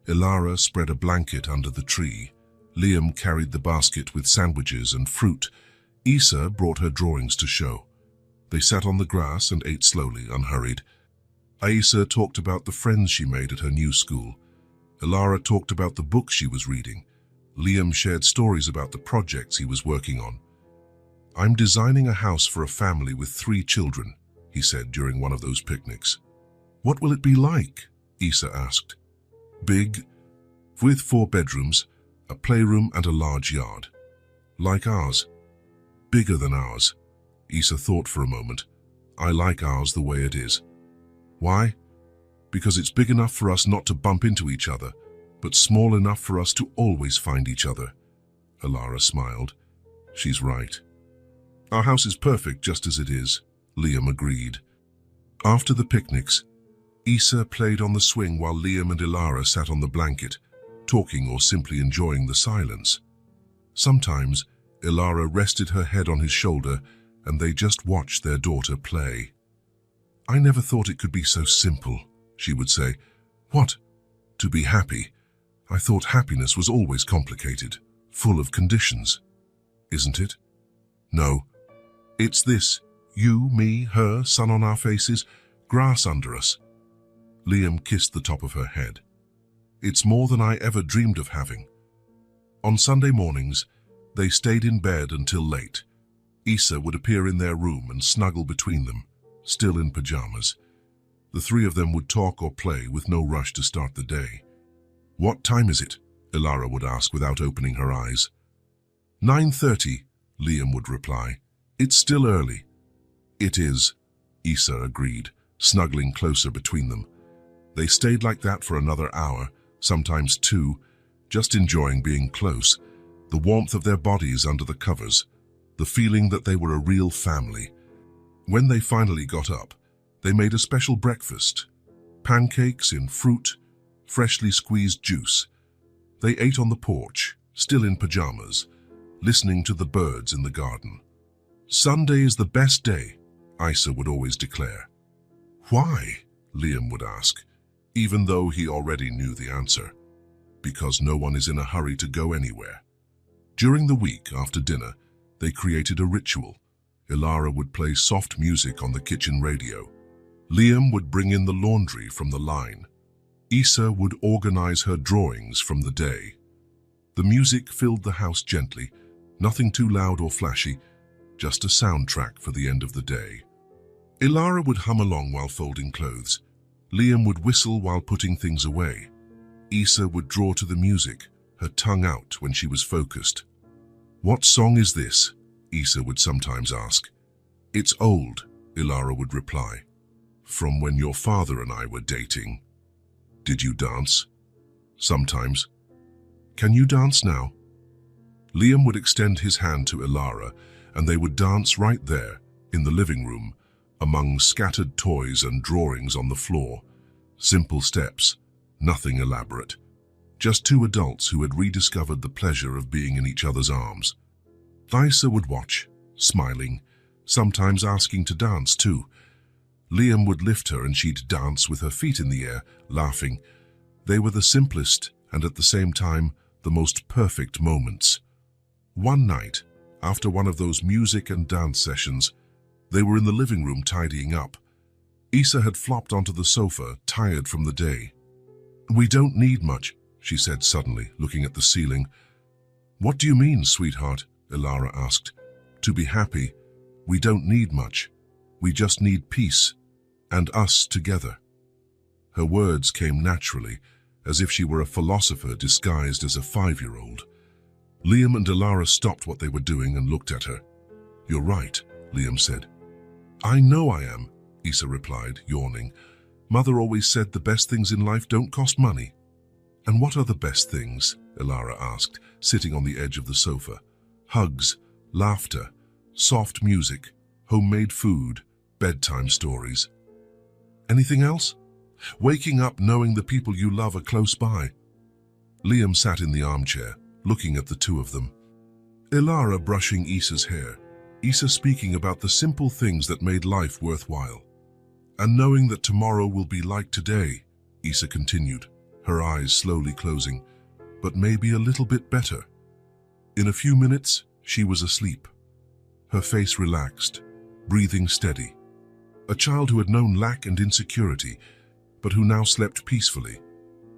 Ilara spread a blanket under the tree. Liam carried the basket with sandwiches and fruit. Issa brought her drawings to show. They sat on the grass and ate slowly, unhurried. Issa talked about the friends she made at her new school. Ilara talked about the books she was reading. Liam shared stories about the projects he was working on. "I'm designing a house for a family with 3 children, he said during one of those picnics. "What will it be like?" Issa asked. "Big, with 4 bedrooms, a playroom and a large yard. Like ours." "Bigger than ours." Issa thought for a moment. "I like ours the way it is." "Why?" "Because it's big enough for us not to bump into each other, but small enough for us to always find each other." Ilara smiled. "She's right." "Our house is perfect just as it is," Liam agreed. After the picnics, Issa played on the swing while Liam and Ilara sat on the blanket, talking or simply enjoying the silence. Sometimes, Ilara rested her head on his shoulder and they just watched their daughter play. "I never thought it could be so simple," she would say. "What? To be happy? I thought happiness was always complicated, full of conditions." "Isn't it?" "No. It's this. You, me, her, sun on our faces, grass under us." Liam kissed the top of her head. "It's more than I ever dreamed of having." On Sunday mornings, they stayed in bed until late. Issa would appear in their room and snuggle between them, still in pajamas. The 3 of them would talk or play with no rush to start the day. "What time is it?" Ilara would ask without opening her eyes. 9:30, Liam would reply. "It's still early." "It is," Issa agreed, snuggling closer between them. They stayed like that for another hour, sometimes 2, just enjoying being close, the warmth of their bodies under the covers, the feeling that they were a real family. When they finally got up, they made a special breakfast. pancakes in fruit, freshly squeezed juice. They ate on the porch, still in pajamas, listening to the birds in the garden. "Sunday is the best day," Isa would always declare. "Why?" Liam would ask, even though he already knew the answer. Because no one is in a hurry to go anywhere. During the week after dinner, they created a ritual. Ilara would play soft music on the kitchen radio. Liam would bring in the laundry from the line. Isa would organize her drawings from the day. The music filled the house gently, nothing too loud or flashy, just a soundtrack for the end of the day. Ilara would hum along while folding clothes. Liam would whistle while putting things away. Isa would draw to the music, her tongue out when she was focused. "What song is this?" Isa would sometimes ask. "It's old," Ilara would reply. "From when your father and I were dating." "Did you dance?" "Sometimes." "Can you dance now?" Liam would extend his hand to Ilara, and they would dance right there, in the living room, among scattered toys and drawings on the floor. Simple steps, nothing elaborate. Just two adults who had rediscovered the pleasure of being in each other's arms. Isa would watch, smiling, sometimes asking to dance too. Liam would lift her and she'd dance with her feet in the air, laughing. They were the simplest and at the same time the most perfect moments. One night, after one of those music and dance sessions, they were in the living room tidying up. Isa had flopped onto the sofa, tired from the day. "We don't need much," she said suddenly, looking at the ceiling. "What do you mean, sweetheart?" Ilara asked. "To be happy, we don't need much. We just need peace, and us together." Her words came naturally, as if she were a philosopher disguised as a 5-year-old. Liam and Ilara stopped what they were doing and looked at her. "You're right," Liam said. "I know I am," Isa replied, yawning. "Mother always said the best things in life don't cost money." "And what are the best things?" Ilara asked, sitting on the edge of the sofa. "Hugs, laughter, soft music, homemade food, bedtime stories." "Anything else?" "Waking up knowing the people you love are close by." Liam sat in the armchair, looking at the two of them. Ilara brushing Isa's hair, Isa speaking about the simple things that made life worthwhile. "And knowing that tomorrow will be like today," Isa continued, her eyes slowly closing, "but maybe a little bit better." In a few minutes, she was asleep. Her face relaxed, breathing steady. A child who had known lack and insecurity, but who now slept peacefully,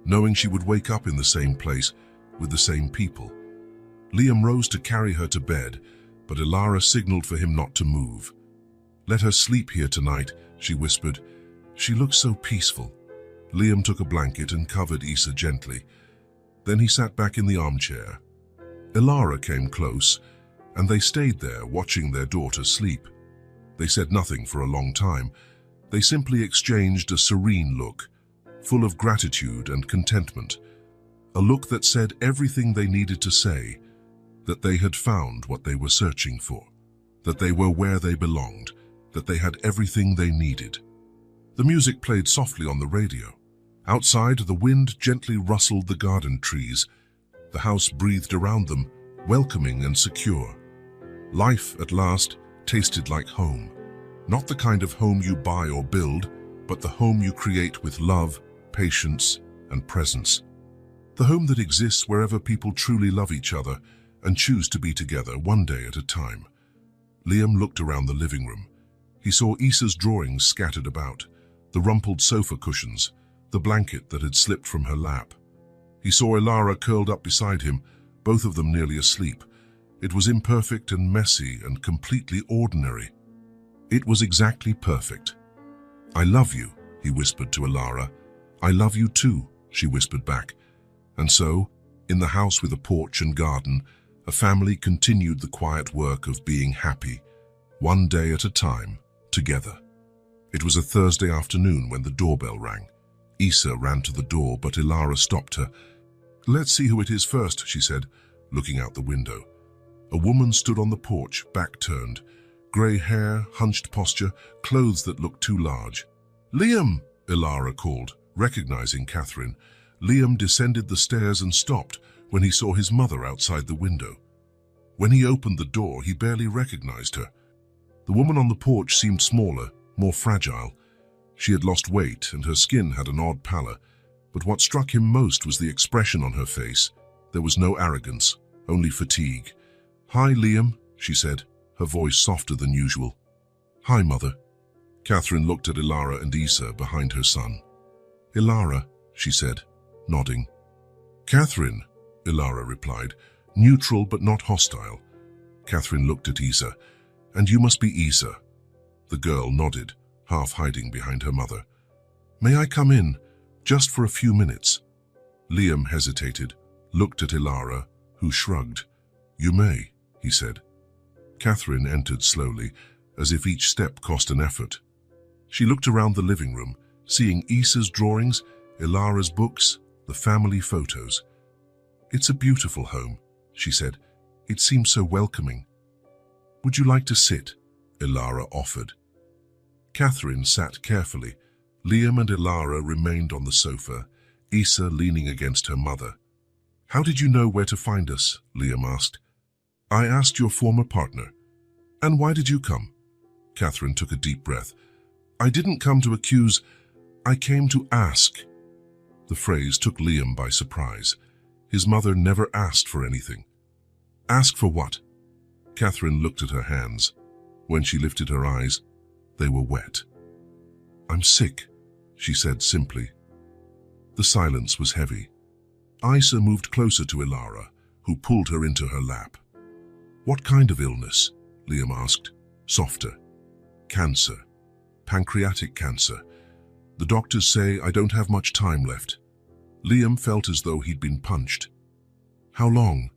knowing she would wake up in the same place, with the same people. Liam rose to carry her to bed, but Ilara signaled for him not to move. "Let her sleep here tonight," she whispered. "She looks so peaceful." Liam took a blanket and covered Isa gently. Then he sat back in the armchair. Ilara came close, and they stayed there watching their daughter sleep. They said nothing for a long time. They simply exchanged a serene look, full of gratitude and contentment. A look that said everything they needed to say, that they had found what they were searching for, that they were where they belonged, that they had everything they needed. The music played softly on the radio. Outside, the wind gently rustled the garden trees. The house breathed around them, welcoming and secure. Life, at last, tasted like home. Not the kind of home you buy or build, but the home you create with love, patience, and presence. The home that exists wherever people truly love each other and choose to be together one day at a time. Liam looked around the living room. He saw Isa's drawings scattered about, the rumpled sofa cushions, the blanket that had slipped from her lap. He saw Ilara curled up beside him, both of them nearly asleep. It was imperfect and messy and completely ordinary. It was exactly perfect. "I love you," he whispered to Ilara. "I love you too," she whispered back. And so, in the house with a porch and garden, a family continued the quiet work of being happy, one day at a time, together. It was a Thursday afternoon when the doorbell rang. Isa ran to the door, but Ilara stopped her. "Let's see who it is first," she said, looking out the window. A woman stood on the porch, back turned, grey hair, hunched posture, clothes that looked too large. "Liam!" Ilara called, recognizing Catherine. Liam descended the stairs and stopped when he saw his mother outside the window. When he opened the door, he barely recognized her. The woman on the porch seemed smaller, more fragile. She had lost weight and her skin had an odd pallor, but what struck him most was the expression on her face. There was no arrogance, only fatigue. "Hi, Liam," she said, her voice softer than usual. "Hi, Mother." Catherine looked at Ilara and Isa behind her son. "Ilara," she said, nodding. "Catherine," Ilara replied, neutral but not hostile. Catherine looked at Isa. "And you must be Isa." The girl nodded, half hiding behind her mother. "May I come in, just for a few minutes?" Liam hesitated, looked at Ilara, who shrugged. "You may," he said. Catherine entered slowly, as if each step cost an effort. She looked around the living room, seeing Isa's drawings, Ilara's books, the family photos. "It's a beautiful home," she said. "It seems so welcoming." "Would you like to sit?" Ilara offered. Catherine sat carefully. Liam and Ilara remained on the sofa, Isa leaning against her mother. "How did you know where to find us?" Liam asked. "I asked your former partner." "And why did you come?" Catherine took a deep breath. "I didn't come to accuse, I came to ask." The phrase took Liam by surprise. His mother never asked for anything. "Ask for what?" Catherine looked at her hands. When she lifted her eyes, they were wet. "I'm sick," she said simply. The silence was heavy. Isa moved closer to Ilara, who pulled her into her lap. "What kind of illness?" Liam asked, softer. "Cancer. Pancreatic cancer. The doctors say I don't have much time left." Liam felt as though he'd been punched. "How long?"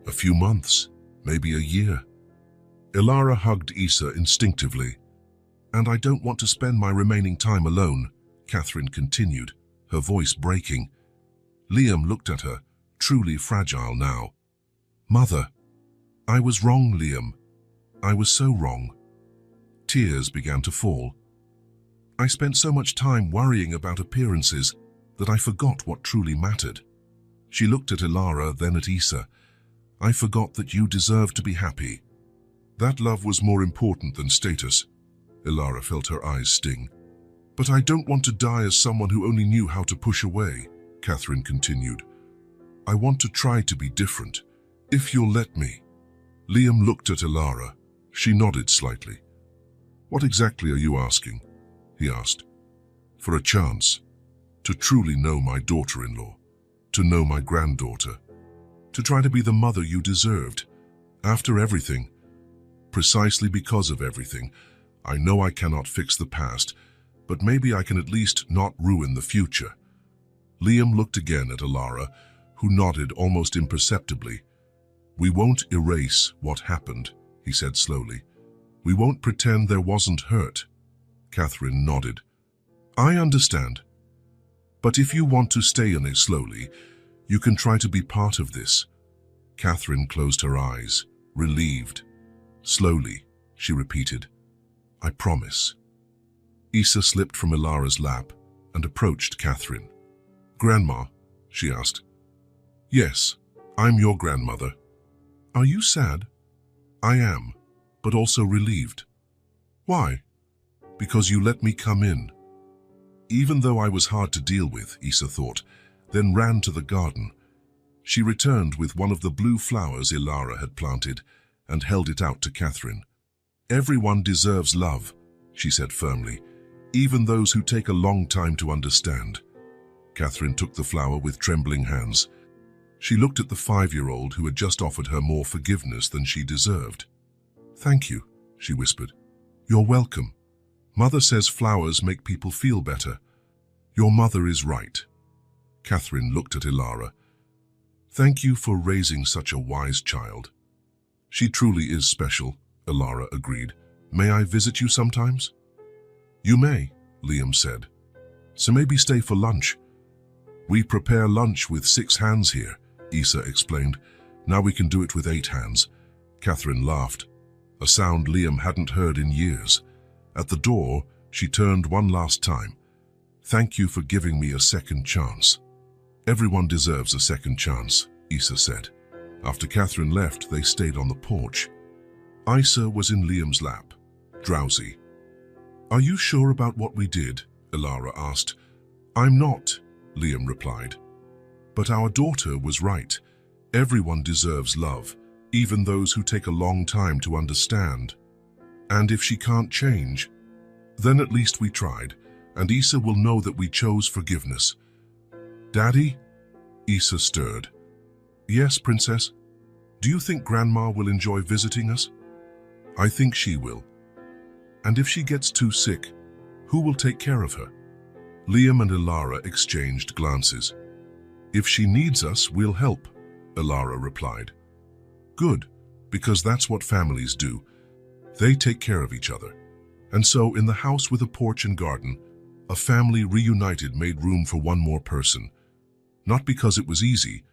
"A few months, maybe a year." Ilara hugged Isa instinctively. "And I don't want to spend my remaining time alone," Catherine continued, her voice breaking. Liam looked at her, truly fragile now. "Mother, I was wrong, Liam. I was so wrong." Tears began to fall. "I spent so much time worrying about appearances that I forgot what truly mattered." She looked at Ilara, then at Isa. "I forgot that you deserved to be happy." "That love was more important than status." Ilara felt her eyes sting. "But I don't want to die as someone who only knew how to push away," Catherine continued. "I want to try to be different, if you'll let me." Liam looked at Ilara. She nodded slightly. "What exactly are you asking?" he asked. "For a chance to truly know my daughter-in-law, to know my granddaughter, to try to be the mother you deserved. After everything, precisely because of everything, I know I cannot fix the past, but maybe I can at least not ruin the future." Liam looked again at Ilara, who nodded almost imperceptibly. "We won't erase what happened," he said slowly. "We won't pretend there wasn't hurt." Catherine nodded. "I understand. But if you want to stay in it slowly, you can try to be part of this." Catherine closed her eyes, relieved. "Slowly," she repeated. "I promise." Isa slipped from Ilara's lap and approached Catherine. "Grandma?" she asked. "Yes, I'm your grandmother." "Are you sad?" "I am, but also relieved." "Why?" "Because you let me come in." Even though I was hard to deal with, Isa thought, then ran to the garden. She returned with one of the blue flowers Ilara had planted and held it out to Catherine. "Everyone deserves love," she said firmly, "even those who take a long time to understand." Catherine took the flower with trembling hands. She looked at the 5-year-old who had just offered her more forgiveness than she deserved. "Thank you," she whispered. "You're welcome. Mother says flowers make people feel better. Your mother is right." Catherine looked at Ilara. "Thank you for raising such a wise child." "She truly is special," Ilara agreed. "May I visit you sometimes?" "You may," Liam said. "So maybe stay for lunch." "We prepare lunch with 6 hands here," Isa explained. "Now we can do it with 8 hands." Catherine laughed, a sound Liam hadn't heard in years. At the door, she turned one last time. Thank you for giving me a second chance. Everyone deserves a second chance, Issa said. After Catherine left, they stayed on the porch. Issa was in Liam's lap, drowsy. Are you sure about what we did? Ilara asked. I'm not, Liam replied. But our daughter was right. Everyone deserves love, even those who take a long time to understand. And if she can't change, then at least we tried, and Issa will know that we chose forgiveness. Daddy? Issa stirred. Yes, Princess. Do you think Grandma will enjoy visiting us? I think she will. And if she gets too sick, who will take care of her? Liam and Ilara exchanged glances. If she needs us, we'll help, Ilara replied. Good, because that's what families do. They take care of each other. And so, in the house with a porch and garden, a family reunited made room for one more person. Not because it was easy,